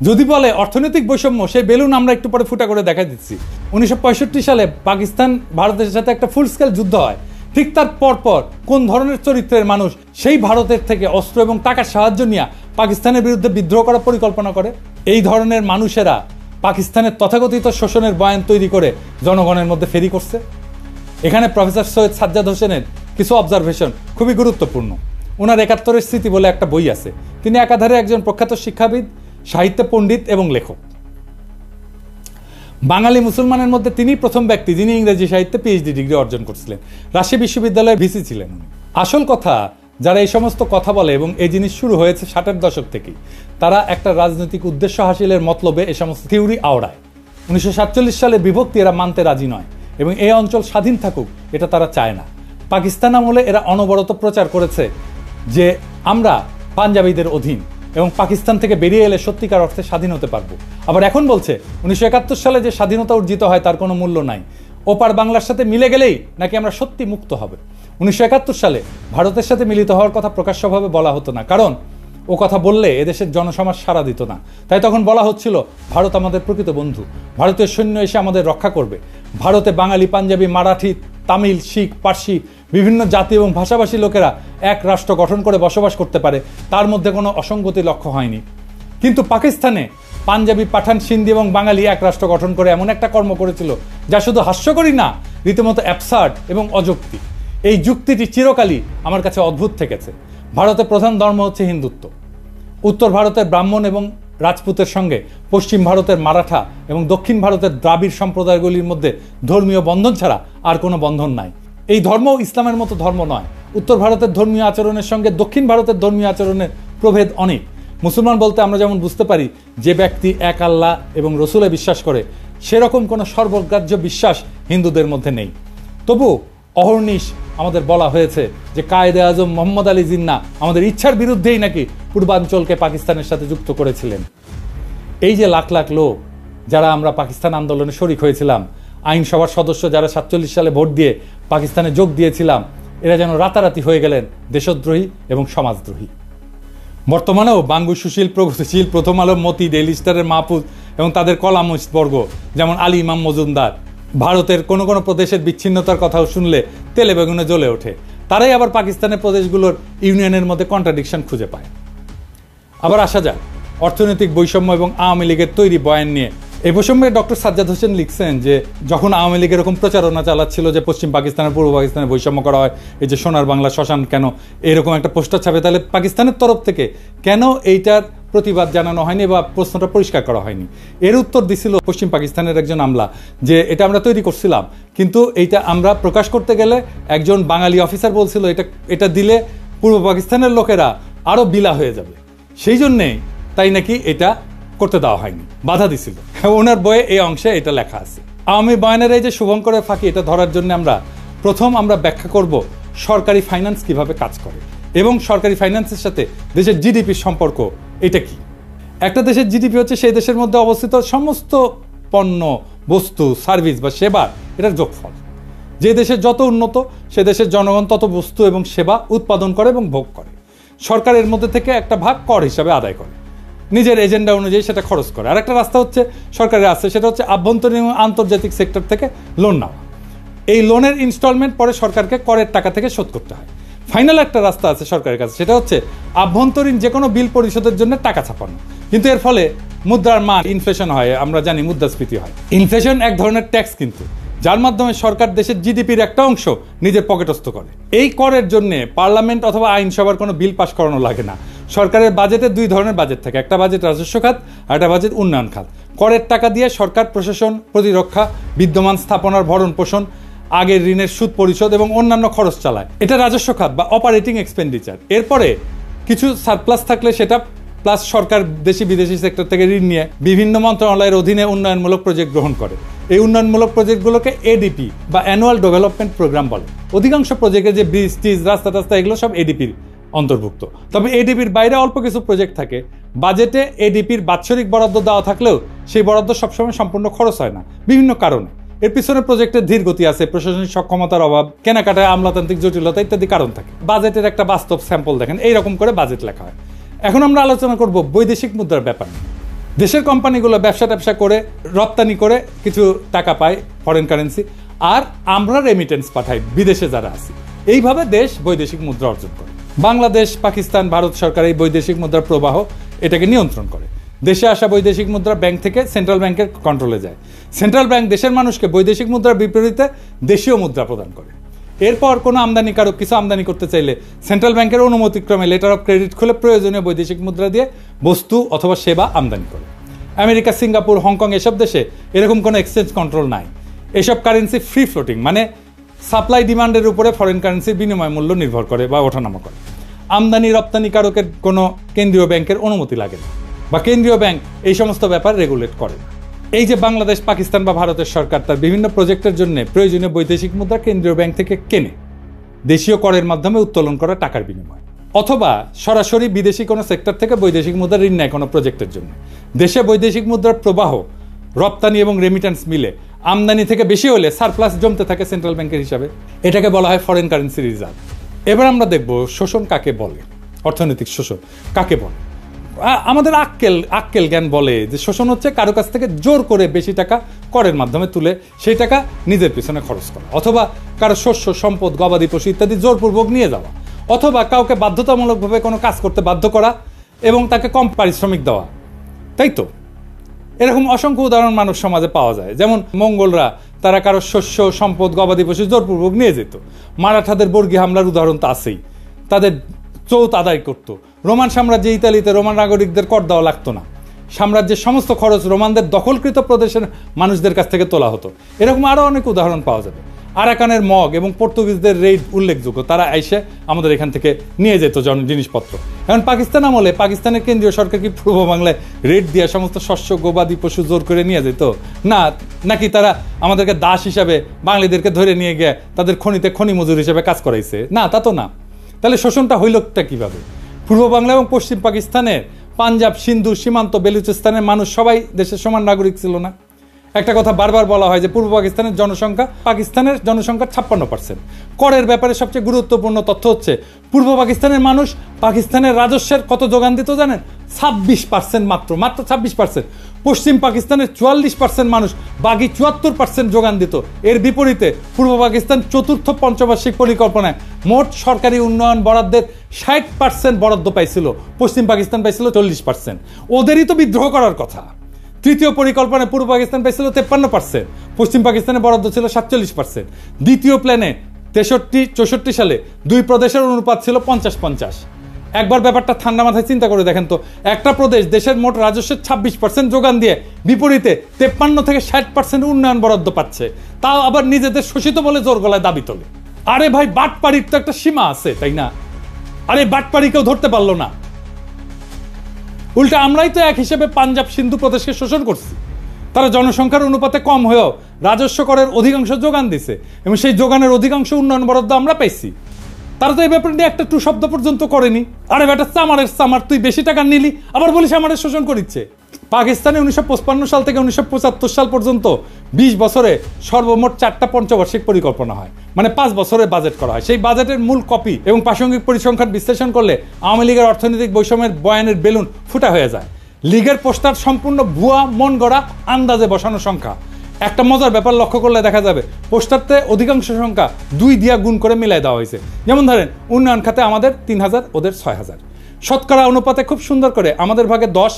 যদি বলে অর্থনৈতিক বৈষম্য, সেই বেলুন আমরা একটু পরে ফুটা করে দেখা দিচ্ছি। 1965 সালে পাকিস্তান ভারতের সাথে একটা ফুল স্কেল যুদ্ধ হয়, ঠিক তার পরপর কোন ধরনের চরিত্রের মানুষ সেই ভারতের থেকে অস্ত্র এবং টাকার সাহায্য নিয়ে পাকিস্তানের বিরুদ্ধে বিদ্রোহ করার পরিকল্পনা করে? এই ধরনের মানুষেরা পাকিস্তানের তথাকথিত শোষণের বয়ান তৈরি করে জনগণের মধ্যে ফেরি করছে। এখানে প্রফেসর সৈয়দ সাজ্জাদ হোসেনের কিছু অবজারভেশন খুবই গুরুত্বপূর্ণ। ওনার ৭১-এর স্মৃতি বলে একটা বই আছে। তিনি একাধারে একজন প্রখ্যাত শিক্ষাবিদ, সাহিত্য পণ্ডিত এবং লেখক। বাঙালি মুসলমানের মধ্যে তিনি প্রথম ব্যক্তি যিনি ইংরেজি সাহিত্যে পিএইচডি ডিগ্রি অর্জন করছিলেন। রাজশাহী বিশ্ববিদ্যালয়ের ভিসি ছিলেন উনি। আসল কথা, যারা এই সমস্ত কথা বলে এবং এই জিনিস শুরু হয়েছে ৬০-এর দশক থেকেই, তারা একটা রাজনৈতিক উদ্দেশ্য হাসিলের মতলবে এই সমস্ত থিওরি আওড়ায়। ১৯৪৭ সালের বিভক্তি এরা মানতে রাজি নয় এবং এই অঞ্চল স্বাধীন থাকুক এটা তারা চায় না। পাকিস্তান আমলে এরা অনবরত প্রচার করেছে যে আমরা পাঞ্জাবিদের অধীন এবং পাকিস্তান থেকে বেরিয়ে এলে সত্যিকার অর্থে স্বাধীন হতে পারবো। আবার এখন বলছে ১৯৭১ সালে যে স্বাধীনতা অর্জিত হয় তার কোনো মূল্য নাই, ওপার বাংলার সাথে মিলে গেলেই নাকি আমরা সত্যি মুক্ত হবে। ১৯৭১ সালে ভারতের সাথে মিলিত হওয়ার কথা প্রকাশ্যভাবে বলা হতো না, কারণ ও কথা বললে এদেশের জনসমাজ সাড়া দিত না। তাই তখন বলা হচ্ছিল ভারত আমাদের প্রকৃত বন্ধু, ভারতীয় সৈন্য এসে আমাদের রক্ষা করবে। ভারতে বাঙালি, পাঞ্জাবি, মারাঠি, তামিল, শিখ, পার্সি বিভিন্ন জাতি এবং ভাষাভাষী লোকেরা এক রাষ্ট্র গঠন করে বসবাস করতে পারে, তার মধ্যে কোনো অসঙ্গতি লক্ষ্য হয়নি। কিন্তু পাকিস্তানে পাঞ্জাবি, পাঠান, সিন্ধি এবং বাঙালি এক রাষ্ট্র গঠন করে এমন একটা কর্ম করেছিল যা শুধু হাস্যকরই না, রীতিমতো অ্যাবসার্ড এবং অযৌক্তিক। এই যুক্তিটি চিরকালই আমার কাছে অদ্ভুত থেকেছে। ভারতের প্রধান ধর্ম হচ্ছে হিন্দুত্ব। উত্তর ভারতের ব্রাহ্মণ এবং রাজপুতের সঙ্গে পশ্চিম ভারতের মারাঠা এবং দক্ষিণ ভারতের দ্রাবিড় সম্প্রদায়গুলির মধ্যে ধর্মীয় বন্ধন ছাড়া আর কোনো বন্ধন নাই। এই ধর্ম ইসলামের মতো ধর্ম নয়। উত্তর ভারতের ধর্মীয় আচরণের সঙ্গে দক্ষিণ ভারতের ধর্মীয় আচরণের প্রভেদ অনেক। মুসলমান বলতে আমরা যেমন বুঝতে পারি যে ব্যক্তি এক আল্লাহ এবং রসুলে বিশ্বাস করে, সেরকম কোনো সর্বগ্রাহ্য বিশ্বাস হিন্দুদের মধ্যে নেই। তবু অহর্নিশ আমাদের বলা হয়েছে যে কায়েদে আজম মোহাম্মদ আলী জিন্নাহ আমাদের ইচ্ছার বিরুদ্ধেই নাকি পূর্বাঞ্চলকে পাকিস্তানের সাথে যুক্ত করেছিলেন। এই যে লাখ লাখ লোক যারা আমরা পাকিস্তান আন্দোলনে শরিক হয়েছিলাম, আইনসভার সদস্য যারা ৪৭ সালে ভোট দিয়ে পাকিস্তানে যোগ দিয়েছিলাম, এরা যেন রাতারাতি হয়ে গেলেন দেশদ্রোহী এবং সমাজদ্রোহী। বর্তমানেও বাঙ্গু, সুশীল, প্রগতিশীল, প্রথম আলো, মতি, ডেইলি স্টারের মাহফুজ এবং তাদের কলামিস্ট বর্গ যেমন আলী ইমাম মজুমদার ভারতের কোনো কোনো প্রদেশের বিচ্ছিন্নতার কথাও শুনলে তেলে বেগুনে জ্বলে ওঠে। তারাই আবার পাকিস্তানের প্রদেশগুলোর ইউনিয়নের মধ্যে কন্ট্রাডিকশন খুঁজে পায়। আবার আসা যাক অর্থনৈতিক বৈষম্য এবং আওয়ামী লীগের তৈরি বয়ান নিয়ে। এই প্রসঙ্গে ডক্টর সাজ্জাদ হোসেন লিখছেন যে যখন আওয়ামী লীগ এরকম প্রচারণা চালাচ্ছিল যে পশ্চিম পাকিস্তানের পূর্ব পাকিস্তানের বৈষম্য করা হয়, এই যে সোনার বাংলা শ্মশান কেন এরকম একটা পোস্টার ছাপে, তাহলে পাকিস্তানের তরফ থেকে কেন এইটার প্রতিবাদ জানানো হয়নি বা প্রশ্নটা পরিষ্কার করা হয়নি? এর উত্তর দিছিল পশ্চিম পাকিস্তানের একজন আমলা যে এটা আমরা তৈরি করছিলাম, কিন্তু এইটা আমরা প্রকাশ করতে গেলে একজন বাঙালি অফিসার বলছিল এটা দিলে পূর্ব পাকিস্তানের লোকেরা আরও বিলা হয়ে যাবে, সেই জন্যে তাই নাকি এটা করতে দেওয়া হয়নি, বাধা দিছিল। ওনার বইয়ে এই অংশে এটা লেখা আছে। আওয়ামী বয়ানের এই যে শুভঙ্করের ফাঁকি, এটা ধরার জন্য আমরা ব্যাখ্যা করব সরকারি ফাইন্যান্স কিভাবে কাজ করে এবং সরকারি ফাইন্যান্সের সাথে দেশের জিডিপির সম্পর্ক এটা কি। একটা দেশের জিডিপি হচ্ছে সেই দেশের মধ্যে অবস্থিত সমস্ত পণ্য, বস্তু, সার্ভিস বা সেবা, এটার যোগফল। যে দেশের যত উন্নত সে দেশের জনগণ তত বস্তু এবং সেবা উৎপাদন করে এবং ভোগ করে। সরকারের মধ্যে থেকে একটা ভাগ কর হিসাবে আদায় করে, নিজের এজেন্ডা অনুযায়ী সেটা খরচ করে। আর একটা রাস্তা হচ্ছে সরকারের আছে, সেটা হচ্ছে আভ্যন্তরীণ এবং আন্তর্জাতিক সেক্টর থেকে লোন নেওয়া। এই লোনের ইনস্টলমেন্ট পরে সরকারকে করের টাকা থেকে শোধ করতে হয়। ফাইনাল একটা রাস্তা আছে সরকারের কাছে, সেটা হচ্ছে আভ্যন্তরীণ যে কোনো বিল পরিশোধের জন্য টাকা ছাপানো। কিন্তু এর ফলে মুদ্রার মান ইনফ্লেশন হয়, আমরা জানি মুদ্রাস্ফীতি হয়। ইনফ্লেশন এক ধরনের ট্যাক্স কিন্তু, যার মাধ্যমে সরকার দেশের জিডিপির একটা অংশ নিজের পকেটস্থ করে। এই করের জন্য পার্লামেন্ট অথবা আইনসভার কোনো বিল পাস করানো লাগে না। সরকারের বাজেটে দুই ধরনের বাজেট থাকে, একটা বাজেট রাজস্ব খাত আর একটা বাজেট উন্নয়ন খাত। করের টাকা দিয়ে সরকার প্রশাসন, প্রতিরক্ষা, বিদ্যমান স্থাপনার ভরণ পোষণ, আগের ঋণের সুদ পরিশোধ এবং অন্যান্য খরচ চালায়। এটা রাজস্ব খাত বা অপারেটিং এক্সপেন্ডিচার। এরপরে কিছু সারপ্লাস থাকলে সেটা প্লাস সরকার দেশি বিদেশি সেক্টর থেকে ঋণ নিয়ে বিভিন্ন মন্ত্রণালয়ের অধীনে উন্নয়নমূলক প্রজেক্ট গ্রহণ করে। এই উন্নয়নমূলক প্রজেক্টগুলোকে এডিপি বা অ্যানুয়াল ডেভেলপমেন্ট প্রোগ্রাম বলে। অধিকাংশ প্রজেক্টে যে ব্রিজ টিজ, রাস্তা টাস্তা, এগুলো সব এডিপির অন্তর্ভুক্ত। তবে এডিপির বাইরে অল্প কিছু প্রজেক্ট থাকে। বাজেটে এডিপির বাৎসরিক বরাদ্দ দেওয়া থাকলেও সেই বরাদ্দ সবসময় সম্পূর্ণ খরচ হয় না বিভিন্ন কারণে। এর পিছনে প্রজেক্টের ধীর গতি আছে, প্রশাসনিক সক্ষমতার অভাব, কেনাকাটায় আমলাতান্ত্রিক জটিলতা ইত্যাদি কারণ থাকে। বাজেটের একটা বাস্তব স্যাম্পল দেখেন, এইরকম করে বাজেট লেখা হয়। এখন আমরা আলোচনা করব বৈদেশিক মুদ্রার ব্যাপার নিয়ে। দেশের কোম্পানিগুলো ব্যবসা করে রপ্তানি করে কিছু টাকা পায়, ফরেন কারেন্সি, আর আমরা রেমিটেন্স পাঠাই বিদেশে যারা আছি। এইভাবে দেশ বৈদেশিক মুদ্রা অর্জন করে। বাংলাদেশ, পাকিস্তান, ভারত সরকার এই বৈদেশিক মুদ্রার প্রবাহ এটাকে নিয়ন্ত্রণ করে। দেশে আসা বৈদেশিক মুদ্রা ব্যাংক থেকে সেন্ট্রাল ব্যাংকের কন্ট্রোলে যায়। সেন্ট্রাল ব্যাংক দেশের মানুষকে বৈদেশিক মুদ্রার বিপরীতে দেশীয় মুদ্রা প্রদান করে। এরপর কোনো আমদানিকারক কিছু আমদানি করতে চাইলে সেন্ট্রাল ব্যাংকের অনুমতিক্রমে লেটার অফ ক্রেডিট খুলে প্রয়োজনীয় বৈদেশিক মুদ্রা দিয়ে বস্তু অথবা সেবা আমদানি করে। আমেরিকা, সিঙ্গাপুর, হংকং এসব দেশে এরকম কোনো এক্সচেঞ্জ কন্ট্রোল নাই। এসব কারেন্সি ফ্রি ফ্লোটিং, মানে সাপ্লাই ডিমান্ডের উপরে ফরেন কারেন্সির বিনিময় মূল্য নির্ভর করে বা ওঠানামা করে। আমদানি রপ্তানিকারকের কোনো কেন্দ্রীয় ব্যাংকের অনুমতি লাগে না, বা কেন্দ্রীয় ব্যাংক এই সমস্ত ব্যাপার রেগুলেট করে। এই যে বাংলাদেশ, পাকিস্তান বা ভারতের সরকার তার বিভিন্ন প্রজেক্টের জন্য প্রয়োজনীয় বৈদেশিক মুদ্রা কেন্দ্রীয় ব্যাংক থেকে কেনে দেশীয় করের মাধ্যমে উত্তোলন করা টাকার বিনিময়, অথবা সরাসরি বিদেশি কোনো সেক্টর থেকে বৈদেশিক মুদ্রা ঋণ নেয় কোনো প্রজেক্টের জন্য। দেশে বৈদেশিক মুদ্রার প্রবাহ রপ্তানি এবং রেমিটেন্স মিলে আমদানি থেকে বেশি হলে সারপ্লাস জমতে থাকে সেন্ট্রাল ব্যাংকের হিসাবে। এটাকে বলা হয় ফরেন কারেন্সি রিজার্ভ। এবার আমরা দেখব শোষণ কাকে বলে, অর্থনৈতিক শোষণ কাকে বলে। আমাদের আক্কেল জ্ঞান বলে যে শোষণ হচ্ছে কারো কাছ থেকে জোর করে বেশি টাকা করের মাধ্যমে তুলে সেই টাকা নিজের পিছনে খরচ করা, অথবা কারো শস্য, সম্পদ, গবাদি পশু ইত্যাদি জোরপূর্বক নিয়ে যাওয়া, অথবা কাউকে বাধ্যতামূলকভাবে কোনো কাজ করতে বাধ্য করা এবং তাকে কম পারিশ্রমিক দেওয়া। তাই তো এরকম অসংখ্য উদাহরণ মানব সমাজে পাওয়া যায়। যেমন মঙ্গলরা তারা কারো শস্য, সম্পদ, গবাদি পশু জোরপূর্বক নিয়ে যেত। মারাঠাদের বর্গী হামলার উদাহরণ তো আছেই, তাদের চৌত আদায় করত। রোমান সাম্রাজ্যে ইতালিতে রোমান নাগরিকদের কর দেওয়া লাগতো না, সাম্রাজ্যের সমস্ত খরচ রোমানদের দখলকৃত প্রদেশের মানুষদের কাছ থেকে তোলা হতো। এরকম আরও অনেক উদাহরণ পাওয়া যাবে। আরাকানের মগ এবং পর্তুগিজদের রেইড উল্লেখযোগ্য, তারা এসে আমাদের এখান থেকে নিয়ে যেত জিনিসপত্র। এখন পাকিস্তান আমলে পাকিস্তানের কেন্দ্রীয় সরকার কি পূর্ব বাংলায় রেড দিয়ে সমস্ত শস্য, গবাদি পশু জোর করে নিয়ে যেত? না, নাকি তারা আমাদেরকে দাস হিসাবে বাঙালিদেরকে ধরে নিয়ে গিয়ে তাদের খনিতে খনি মজুর হিসেবে কাজ করাইছে? না, তা তো না। তাহলে শোষণটা হইলটা কিভাবে? পূর্ব বাংলা এবং পশ্চিম পাকিস্তানের পাঞ্জাব, সিন্ধু, সীমান্ত, বেলুচিস্তানের মানুষ সবাই দেশের সমান নাগরিক ছিল না। একটা কথা বারবার বলা হয় যে পূর্ব পাকিস্তানের জনসংখ্যা পাকিস্তানের জনসংখ্যার 56%। করের ব্যাপারে সবচেয়ে গুরুত্বপূর্ণ তথ্য হচ্ছে পূর্ব পাকিস্তানের মানুষ পাকিস্তানের রাজস্বের কত যোগান দিত জানেন? 26%, মাত্র 26%। পশ্চিম পাকিস্তানের 44% মানুষ বাকি 74% যোগান দিত। এর বিপরীতে পূর্ব পাকিস্তান চতুর্থ পঞ্চবার্ষিক পরিকল্পনায় মোট সরকারি উন্নয়ন বরাদ্দের 60% বরাদ্দ পাইছিল, পশ্চিম পাকিস্তান পাইছিল 40%। ওদেরই তো বিদ্রোহ করার কথা। তৃতীয় পরিকল্পনায় পূর্ব পাকিস্তান পাইছিল 53%, পশ্চিম পাকিস্তানের বরাদ্দ ছিল 47%। দ্বিতীয় প্ল্যানে 63-64 সালে দুই প্রদেশের অনুপাত ছিল 50-50। একবার ব্যাপারটা ঠান্ডা মাথায় চিন্তা করে দেখেন তো, একটা প্রদেশ দেশের মোট রাজস্বের 26% যোগান দিয়ে বিপরীতে 53-60% উন্নয়ন বরাদ্দ পাচ্ছে, তাও আবার নিজেদের শোষিত বলে জোর গলায় দাবি তোলে। আরে ভাই, বাটপাড়ির তো একটা সীমা আছে, তাই না? আরে বাটপাড়ি কেউ ধরতে পারলো না। উল্টা আমরাই তো এক হিসেবে পাঞ্জাব, সিন্ধু প্রদেশকে শোষণ করছি। তারা জনসংখ্যার অনুপাতে কম হয়েও রাজস্ব করের অধিকাংশ যোগান দিছে এবং সেই যোগানের অধিকাংশ উন্নয়ন বরাদ্দ আমরা পাইছি। তারা তো এই ব্যাপারে নিয়ে একটা টু শব্দ পর্যন্ত করেনি। আরে বেটা, চামারের চামার, তুই বেশি টাকা নিলি আবার বলিস আমাদের শোষণ করিচ্ছে। পাকিস্তানে 1955 সাল থেকে 1975 সাল পর্যন্ত 20 বছরে সর্বমোট 4টা পঞ্চবার্ষিক পরিকল্পনা হয়, মানে 5 বছরের বাজেট করা হয়। সেই বাজেটের মূল কপি এবং প্রাসঙ্গিক পরিসংখ্যান বিশ্লেষণ করলে আওয়ামী লীগের অর্থনৈতিক বৈষম্যের বয়ানের বেলুন ফুটা হয়ে যায়। লীগের পোস্টার সম্পূর্ণ ভুয়া, মন গড়া, আন্দাজে বসানো সংখ্যা। একটা মজার ব্যাপার লক্ষ্য করলে দেখা যাবে পোস্টারতে অধিকাংশ সংখ্যা 2 দিয়া গুণ করে মিলাই দেওয়া হয়েছে। যেমন ধরেন, উন্নয়ন খাতে আমাদের 3000, ওদের 6000। শতকরা অনুপাতে খুব সুন্দর করে আমাদের ভাগে 10,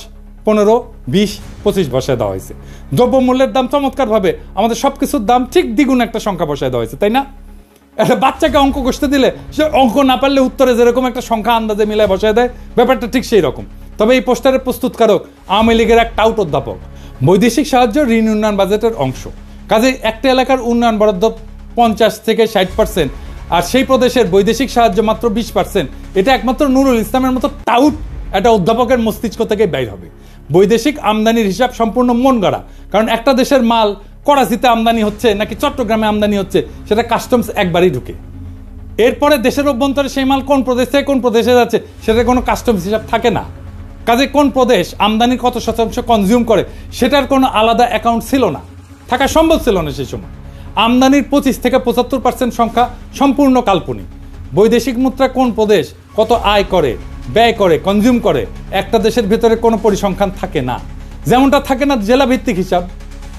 15, 20, 25 বসায় দেওয়া হয়েছে। দ্রব্যমূল্যের দাম চমৎকারভাবে আমাদের সবকিছুর দাম ঠিক দ্বিগুণ একটা সংখ্যা বসায় দেওয়া হয়েছে, তাই না? একটা বাচ্চাকে অঙ্ক কষতে দিলে সে অঙ্ক না পারলে উত্তরে যেরকম একটা সংখ্যা আন্দাজে মিলায় বসায় দেয়, ব্যাপারটা ঠিক সেই রকম। তবে এই পোস্টারের প্রস্তুতকারক আওয়ামী লীগের এক টাউট অধ্যাপক। বৈদেশিক সাহায্য ঋণ উন্নয়ন বাজেটের অংশ, কাজে একটা এলাকার উন্নয়ন বরাদ্দ 50-60%, আর সেই প্রদেশের বৈদেশিক সাহায্য মাত্র 20%। এটা একমাত্র নুরুল ইসলামের মতো টাউট একটা অধ্যাপকের মস্তিষ্ক থেকে বাইর হবে। বৈদেশিক আমদানির হিসাব সম্পূর্ণ মন গড়া, কারণ একটা দেশের মাল করাচিতে আমদানি হচ্ছে নাকি চট্টগ্রামে আমদানি হচ্ছে সেটা কাস্টমস একবারই ঢুকে। এরপরে দেশের অভ্যন্তরে সেই মাল কোন প্রদেশ থেকে কোন প্রদেশে যাচ্ছে সেটা কোনো কাস্টমস হিসাব থাকে না। কাজে কোন প্রদেশ আমদানির কত শতাংশ কনজিউম করে সেটার কোনো আলাদা অ্যাকাউন্ট ছিল না, থাকা সম্ভব ছিল না সেই সময়। আমদানির 25-75% সংখ্যা সম্পূর্ণ কাল্পনিক। বৈদেশিক মুদ্রা কোন প্রদেশ কত আয় করে, ব্যয় করে, কনজিউম করে, একটা দেশের ভেতরে কোনো পরিসংখ্যান থাকে না। যেমনটা থাকে না জেলা ভিত্তিক হিসাব।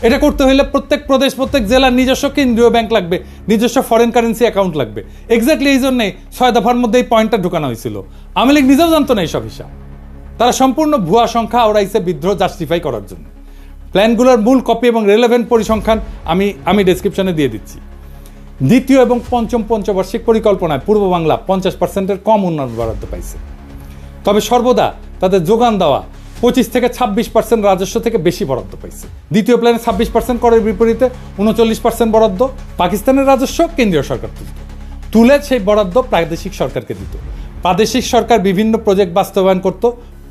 এটা করতে হলে প্রত্যেক প্রদেশ প্রত্যেক জেলার নিজস্ব কেন্দ্রীয় ব্যাংক লাগবে, নিজস্ব ফরেন কারেন্সি অ্যাকাউন্ট লাগবে। এক্স্যাক্টলি এই জন্যই 6 দফার মধ্যে এই পয়েন্টটা ঢুকানো হয়েছিল। আওয়ামী লীগ নিজেও জানতো না এইসব হিসাব। তারা সম্পূর্ণ ভুয়া সংখ্যা ওরাইছে বিদ্রোহ জাস্টিফাই করার জন্য। প্ল্যানগুলোর মূল কপি এবং রেলেভেন্ট পরিসংখ্যান আমি ডেসক্রিপশনে দিয়ে দিচ্ছি। দ্বিতীয় এবং পঞ্চম পঞ্চবার্ষিক পরিকল্পনায় পূর্ব বাংলা 50%-এর কম উন্নয়ন বরাদ্দ পাইছে। তবে সর্বদা তাদের যোগান দেওয়া 25 থেকে 26% রাজস্ব থেকে বেশি বরাদ্দ পাইছে। দ্বিতীয় প্ল্যানে 26% করের বিপরীতে 39% বরাদ্দ পাকিস্তানের রাজস্ব কেন্দ্রীয় সরকার তুলে সেই বরাদ্দ প্রাদেশিক সরকারকে দিত। প্রাদেশিক সরকার বিভিন্ন প্রজেক্ট বাস্তবায়ন করত।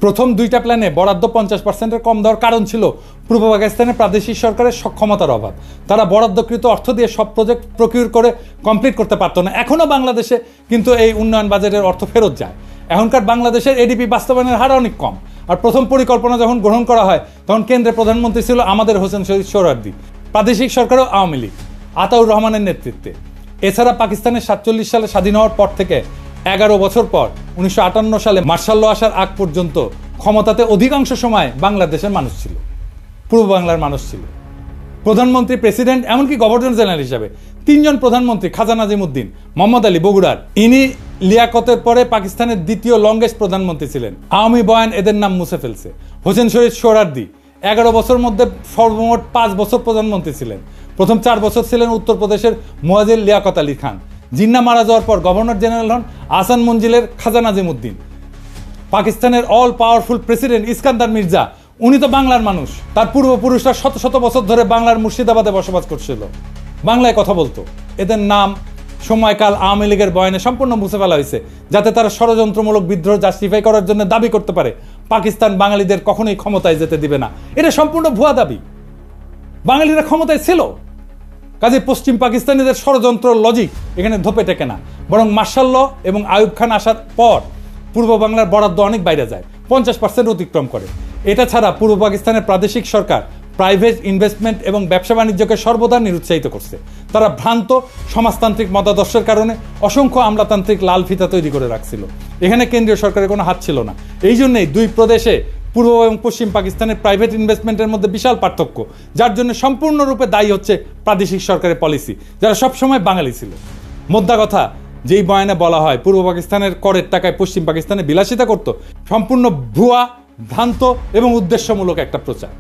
প্রথম দুইটা প্ল্যানে বরাদ্দ 50%-এর কম দেওয়ার কারণ ছিল পূর্ব পাকিস্তানের প্রাদেশিক সরকারের সক্ষমতার অভাব। তারা বরাদ্দকৃত অর্থ দিয়ে সব প্রজেক্ট প্রকিউর করে কমপ্লিট করতে পারত না। এখনও বাংলাদেশে কিন্তু এই উন্নয়ন বাজেটের অর্থ ফেরত যায়। এখনকার বাংলাদেশের এডিপি বাস্তবায়নের হার অনেক কম। আর প্রথম পরিকল্পনা যখন গ্রহণ করা হয় তখন কেন্দ্রের প্রধানমন্ত্রী ছিল আমাদের হোসেন শহীদ সোহরাওয়ার্দী, প্রাদেশিক সরকারও আওয়ামী লীগ আতাউর রহমানের নেতৃত্বে। এছাড়া পাকিস্তানের 47 সালে স্বাধীন হওয়ার পর থেকে 11 বছর পর 1958 সালে মার্শাল ল আসার আগ পর্যন্ত ক্ষমতাতে অধিকাংশ সময় বাংলাদেশের মানুষ ছিল, পূর্ব বাংলার মানুষ ছিল। প্রধানমন্ত্রী, প্রেসিডেন্ট, এমনকি গভর্নর জেনারেল হিসাবে 3 জন প্রধানমন্ত্রী, খাজা নাজিমুদ্দিন, মোহাম্মদ আলী বগুড়ার, ইনি লিয়াকতের পরে পাকিস্তানের দ্বিতীয় লংগেস্ট প্রধানমন্ত্রী ছিলেন। আওয়ামী বয়ান এদের নাম মুছে ফেলছে। হোসেন শহীদ সোহরাওয়ার্দী 11 বছর মধ্যে সর্বমোট 5 বছর প্রধানমন্ত্রী ছিলেন। প্রথম 4 বছর ছিলেন উত্তরপ্রদেশের মুয়াজ্জির লিয়াকত আলী খান। জিন্না মারা যাওয়ার পর গভর্নর জেনারেল হন আহসান মঞ্জিলের খাজা নাজিমুদ্দিন। পাকিস্তানের all powerful president Iskander Mirza, উনি তো বাংলার মানুষ। তার পূর্বপুরুষরা শত শত বছর ধরে বাংলার মুর্শিদাবাদে বসবাস করছিল, বাংলায় কথা বলতো। এদের নাম সময়কাল আওয়ামী লীগের বয়ানে সম্পূর্ণ মুছে ফেলা হয়েছে, যাতে তারা ষড়যন্ত্রমূলক বিদ্রোহ জাস্টিফাই করার জন্য দাবি করতে পারে পাকিস্তান বাঙালিদের কখনোই ক্ষমতায় যেতে দিবে না। এটা সম্পূর্ণ ভুয়া দাবি। বাঙালিরা ক্ষমতায় ছিল, কাজে পশ্চিম পাকিস্তানিদের ষড়যন্ত্র লজিক এখানে ধোপে টেকে না। বরং মার্শাল ল এবং আইয়ুব খান আসার পর পূর্ব বাংলার বরাদ্দ অনেক বাইরে যায়, 50% অতিক্রম করে। এটা ছাড়া পূর্ব পাকিস্তানের প্রাদেশিক সরকার প্রাইভেট ইনভেস্টমেন্ট এবং ব্যবসা বাণিজ্যকে সর্বদা নিরুৎসাহিত করছে। তারা ভ্রান্ত সমাজতান্ত্রিক মতাদর্শের কারণে অসংখ্য আমলাতান্ত্রিক লাল ফিতা তৈরি করে রাখছিল। এখানে কেন্দ্রীয় সরকারের কোনো হাত ছিল না। এই জন্যই দুই প্রদেশে পূর্ব এবং পশ্চিম পাকিস্তানের প্রাইভেট ইনভেস্টমেন্টের মধ্যে বিশাল পার্থক্য, যার জন্য সম্পূর্ণরূপে দায়ী হচ্ছে প্রাদেশিক সরকারের পলিসি, যারা সবসময় বাঙালি ছিল। মোদ্দা কথা, যেই বয়ানে বলা হয় পূর্ব পাকিস্তানের করের টাকায় পশ্চিম পাকিস্তানে বিলাসিতা করত, সম্পূর্ণ ভুয়া, ভ্রান্ত এবং উদ্দেশ্যমূলক একটা প্রচার।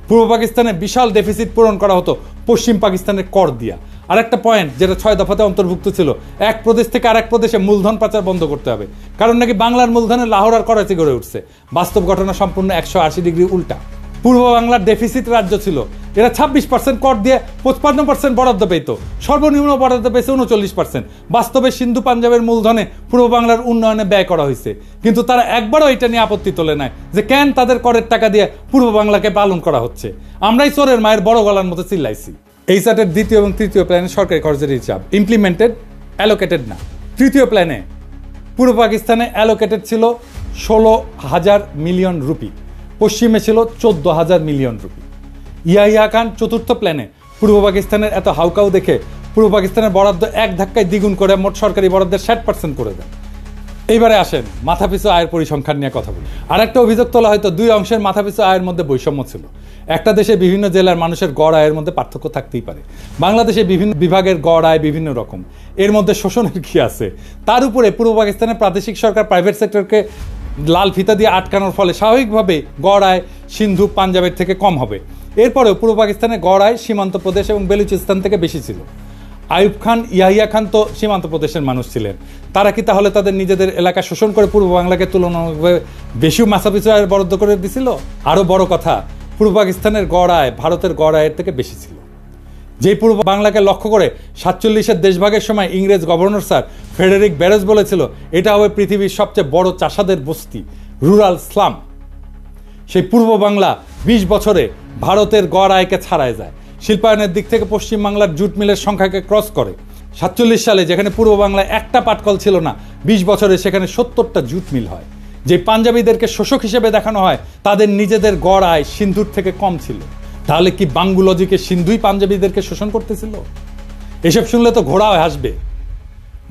পূর্ব পাকিস্তানে বিশাল ডেফিসিট পূরণ করা হতো পশ্চিম পাকিস্তানের কর দিয়া। আর একটা পয়েন্ট যেটা 6 দফাতে অন্তর্ভুক্ত ছিল, এক প্রদেশ থেকে আরেক প্রদেশে মূলধন পাচার বন্ধ করতে হবে, কারণ নাকি বাংলার মূলধনে লাহোর আর করাচি গড়ে উঠছে। বাস্তব ঘটনা সম্পূর্ণ 180 ডিগ্রি উল্টা। পূর্ব বাংলার ডেফিসিট রাজ্য ছিল, এরা 26% কর দিয়ে 55% বরাদ্দ পেত, সর্বনিম্ন বরাদ্দ পেয়েছে 39%। বাস্তবে সিন্ধু পাঞ্জাবের মূলধনে পূর্ব বাংলার উন্নয়নে ব্যয় করা হয়েছে, কিন্তু তারা একবারও এটা নিয়ে আপত্তি তোলে নাই যে কেন তাদের করের টাকা দিয়ে পূর্ব বাংলাকে পালন করা হচ্ছে। আমরাই চোরের মায়ের বড় গলার মতো চিল্লাইছি। এই চার্টের দ্বিতীয় এবং তৃতীয় প্ল্যানে সরকারি খরচের হিসাব ইমপ্লিমেন্টেড, অ্যালোকেটেড না। তৃতীয় প্ল্যানে পূর্ব পাকিস্তানে অ্যালোকেটেড ছিল 16,000 মিলিয়ন রুপি, পশ্চিমে ছিল 14,000 মিলিয়ন রুপি। ইয়াহিয়া খান চতুর্থ প্ল্যানে পূর্ব পাকিস্তানের এত হাউকাউ দেখে পূর্ব পাকিস্তানের বরাদ্দ এক ধাক্কায় দ্বিগুণ করে মোট সরকারি বরাদ্দের 60% করে দেন। এইবারে আসেন মাথাপিছু আয়ের পরিসংখ্যান নিয়ে কথা বলি। আর একটা অভিযোগ তোলা হয়তো দুই অংশের মাথাপিছু আয়ের মধ্যে বৈষম্য ছিল। একটা দেশে বিভিন্ন জেলার মানুষের গড় আয়ের মধ্যে পার্থক্য থাকতেই পারে। বাংলাদেশে বিভিন্ন বিভাগের গড় আয় বিভিন্ন রকম, এর মধ্যে শোষণের কি আছে? তার উপরে পূর্ব পাকিস্তানের প্রাদেশিক সরকার প্রাইভেট সেক্টরকে লাল ফিতা দিয়ে আটকানোর ফলে স্বাভাবিকভাবে গড় আয় সিন্ধু পাঞ্জাবের থেকে কম হবে। এরপরেও পূর্ব পাকিস্তানের গড় আয় সীমান্ত প্রদেশ এবং বেলুচিস্তান থেকে বেশি ছিল। আইয়ুব খান, ইয়াহিয়া খান তো সীমান্ত প্রদেশের মানুষ ছিলেন। তারা কি তাহলে তাদের নিজেদের এলাকা শোষণ করে পূর্ব বাংলাকে তুলনামূলকভাবে বেশি মাথাপিছু আয়ের বরাদ্দ করে দিছিল? আরও বড় কথা, পূর্ব পাকিস্তানের গড় আয় ভারতের গড় আয়ের থেকে বেশি ছিল। যেই পূর্ব বাংলাকে লক্ষ্য করে 47-এর দেশভাগের সময় ইংরেজ গভর্নর স্যার ফ্রেডেরিক ব্যারেজ বলেছিল এটা হবে পৃথিবীর সবচেয়ে বড় চাষাদের বস্তি, রুরাল স্লাম। সেই পূর্ব বাংলা 20 বছরে ভারতের গড় আয়কে ছাড়ায় যায়। শিল্পায়নের দিক থেকে পশ্চিম বাংলার জুট মিলের সংখ্যাকে ক্রস করে। 47 সালে যেখানে পূর্ব বাংলায় একটা পাটকল ছিল না, 20 বছরে সেখানে 70টা জুট মিল হয়। যে পাঞ্জাবিদেরকে শোষক হিসেবে দেখানো হয়, তাদের নিজেদের গড় আয় সিন্ধুর থেকে কম ছিল। তাহলে কি বাঙ্গুলজিকে সিন্ধুই পাঞ্জাবিদেরকে শোষণ করতেছিল? এসব শুনলে তো ঘোড়া হাসবে।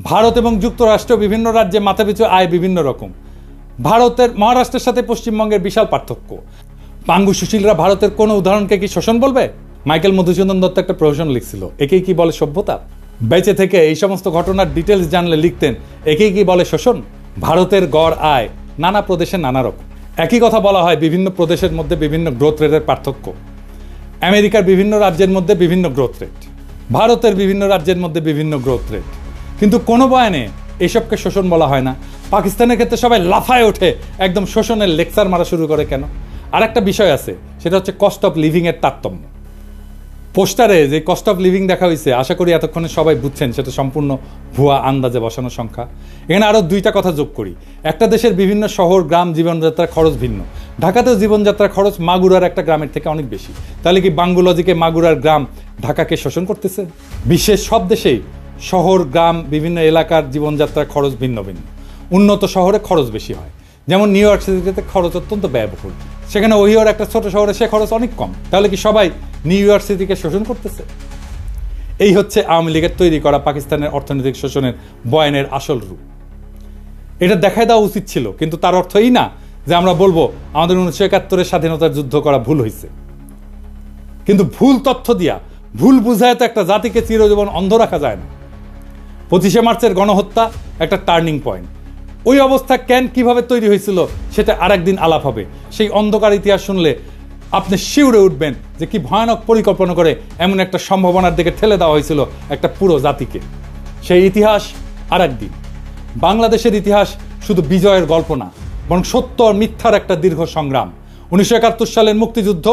ভারত এবং যুক্তরাষ্ট্র বিভিন্ন রাজ্যে মাথাপিছু আয় বিভিন্ন রকম। ভারতের মহারাষ্ট্রের সাথে পশ্চিমবঙ্গের বিশাল পার্থক্য। পাঙ্গু সুশীলরা ভারতের কোনো উদাহরণকে কি শোষণ বলবে? মাইকেল মধুসূদন দত্ত একটা প্রহসন লিখছিল, একেই কি বলে সভ্যতা? বেঁচে থেকে এই সমস্ত ঘটনার ডিটেলস জানলে লিখতেন, একেই কি বলে শোষণ? ভারতের গড় আয় নানা প্রদেশে নানা রকম। একই কথা বলা হয় বিভিন্ন প্রদেশের মধ্যে বিভিন্ন গ্রোথ রেটের পার্থক্য, আমেরিকার বিভিন্ন রাজ্যের মধ্যে বিভিন্ন গ্রোথ রেট, ভারতের বিভিন্ন রাজ্যের মধ্যে বিভিন্ন গ্রোথ রেট, কিন্তু কোনো বয়ানে এসবকে শোষণ বলা হয় না। পাকিস্তানের ক্ষেত্রে সবাই লাফায় ওঠে, একদম শোষণের লেকচার মারা শুরু করে কেন? আর একটা বিষয় আছে, সেটা হচ্ছে কস্ট অফ লিভিংয়ের তারতম্য। পোস্টারে যে কস্ট অফ লিভিং দেখা হয়েছে, আশা করি এতক্ষণে সবাই বুঝছেন সেটা সম্পূর্ণ ভুয়া আন্দাজে বসানো সংখ্যা। এখানে আরও দুইটা কথা যোগ করি। একটা দেশের বিভিন্ন শহর গ্রাম জীবনযাত্রার খরচ ভিন্ন। ঢাকাতেও জীবনযাত্রার খরচ মাগুরার একটা গ্রামের থেকে অনেক বেশি। তাহলে কি বাঙ্গুলজিকে মাগুরার গ্রাম ঢাকাকে শোষণ করতেছে? বিশ্বের সব দেশেই শহর গ্রাম বিভিন্ন এলাকার জীবনযাত্রার খরচ ভিন্ন ভিন্ন। উন্নত শহরে খরচ বেশি হয়, যেমন নিউ ইয়র্ক সিটিতে খরচ অত্যন্ত ব্যয়বহুল, সেখানে ওহিওর একটা ছোট শহরে সে খরচ অনেক কম। তাহলে কি সবাই নিউ ইয়র্ক সিটিকে শোষণ করতেছে? এই হচ্ছে আওয়ামী লীগের তৈরি করা পাকিস্তানের অর্থনৈতিক শোষণের বয়ানের আসল রূপ। এটা দেখাই দেওয়া উচিত ছিল, কিন্তু তার অর্থ এই না যে আমরা বলবো আমাদের 1971-এর স্বাধীনতার যুদ্ধ করা ভুল হয়েছে। কিন্তু ভুল তথ্য দিয়া ভুল বুঝায় তো একটা জাতিকে চিরজীবন অন্ধ রাখা যায় না। 25শে মার্চের গণহত্যা একটা টার্নিং পয়েন্ট। ওই অবস্থা কিভাবে তৈরি হয়েছিল সেটা আরেকদিন আলাপ হবে। সেই অন্ধকার ইতিহাস শুনলে আপনি শিউরে উঠবেন যে কি ভয়ানক পরিকল্পনা করে এমন একটা সম্ভাবনার দিকে ঠেলে দেওয়া হয়েছিল একটা পুরো জাতিকে। সেই ইতিহাস আরেকদিন। বাংলাদেশের ইতিহাস শুধু বিজয়ের গল্প না, বরং সত্য আর মিথ্যার একটা দীর্ঘ সংগ্রাম। 1971 সালের মুক্তিযুদ্ধ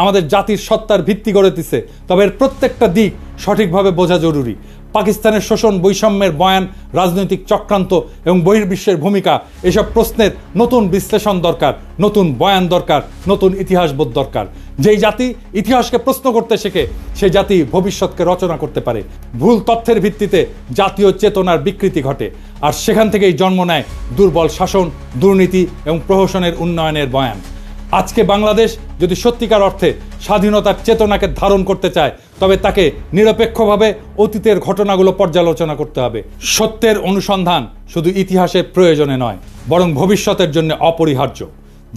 আমাদের জাতির সত্তার ভিত্তি গড়ে দিছে, তবে এর প্রত্যেকটা দিক সঠিকভাবে বোঝা জরুরি। পাকিস্তানের শোষণ, বৈষম্যের বয়ান, রাজনৈতিক চক্রান্ত এবং বহির্বিশ্বের ভূমিকা, এসব প্রশ্নের নতুন বিশ্লেষণ দরকার, নতুন বয়ান দরকার, নতুন ইতিহাসবোধ দরকার। যেই জাতি ইতিহাসকে প্রশ্ন করতে শেখে, সেই জাতি ভবিষ্যৎকে রচনা করতে পারে। ভুল তথ্যের ভিত্তিতে জাতীয় চেতনার বিকৃতি ঘটে, আর সেখান থেকেই জন্ম নেয় দুর্বল শাসন, দুর্নীতি এবং প্রহসনের উন্নয়নের বয়ান। আজকে বাংলাদেশ যদি সত্যিকার অর্থে স্বাধীনতার চেতনাকে ধারণ করতে চায়, তবে তাকে নিরপেক্ষভাবে অতীতের ঘটনাগুলো পর্যালোচনা করতে হবে। সত্যের অনুসন্ধান শুধু ইতিহাসের প্রয়োজনে নয়, বরং ভবিষ্যতের জন্য অপরিহার্য।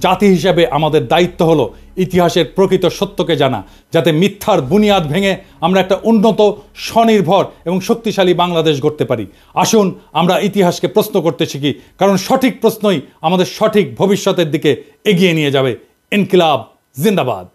জাতি হিসেবে আমাদের দায়িত্ব হলো ইতিহাসের প্রকৃত সত্যকে জানা, যাতে মিথ্যার বুনিয়াদ ভেঙে আমরা একটা উন্নত, স্বনির্ভর এবং শক্তিশালী বাংলাদেশ গড়তে পারি। আসুন আমরা ইতিহাসকে প্রশ্ন করতে শিখি, কারণ সঠিক প্রশ্নই আমাদের সঠিক ভবিষ্যতের দিকে এগিয়ে নিয়ে যাবে। ইনকিলাব জিন্দাবাদ।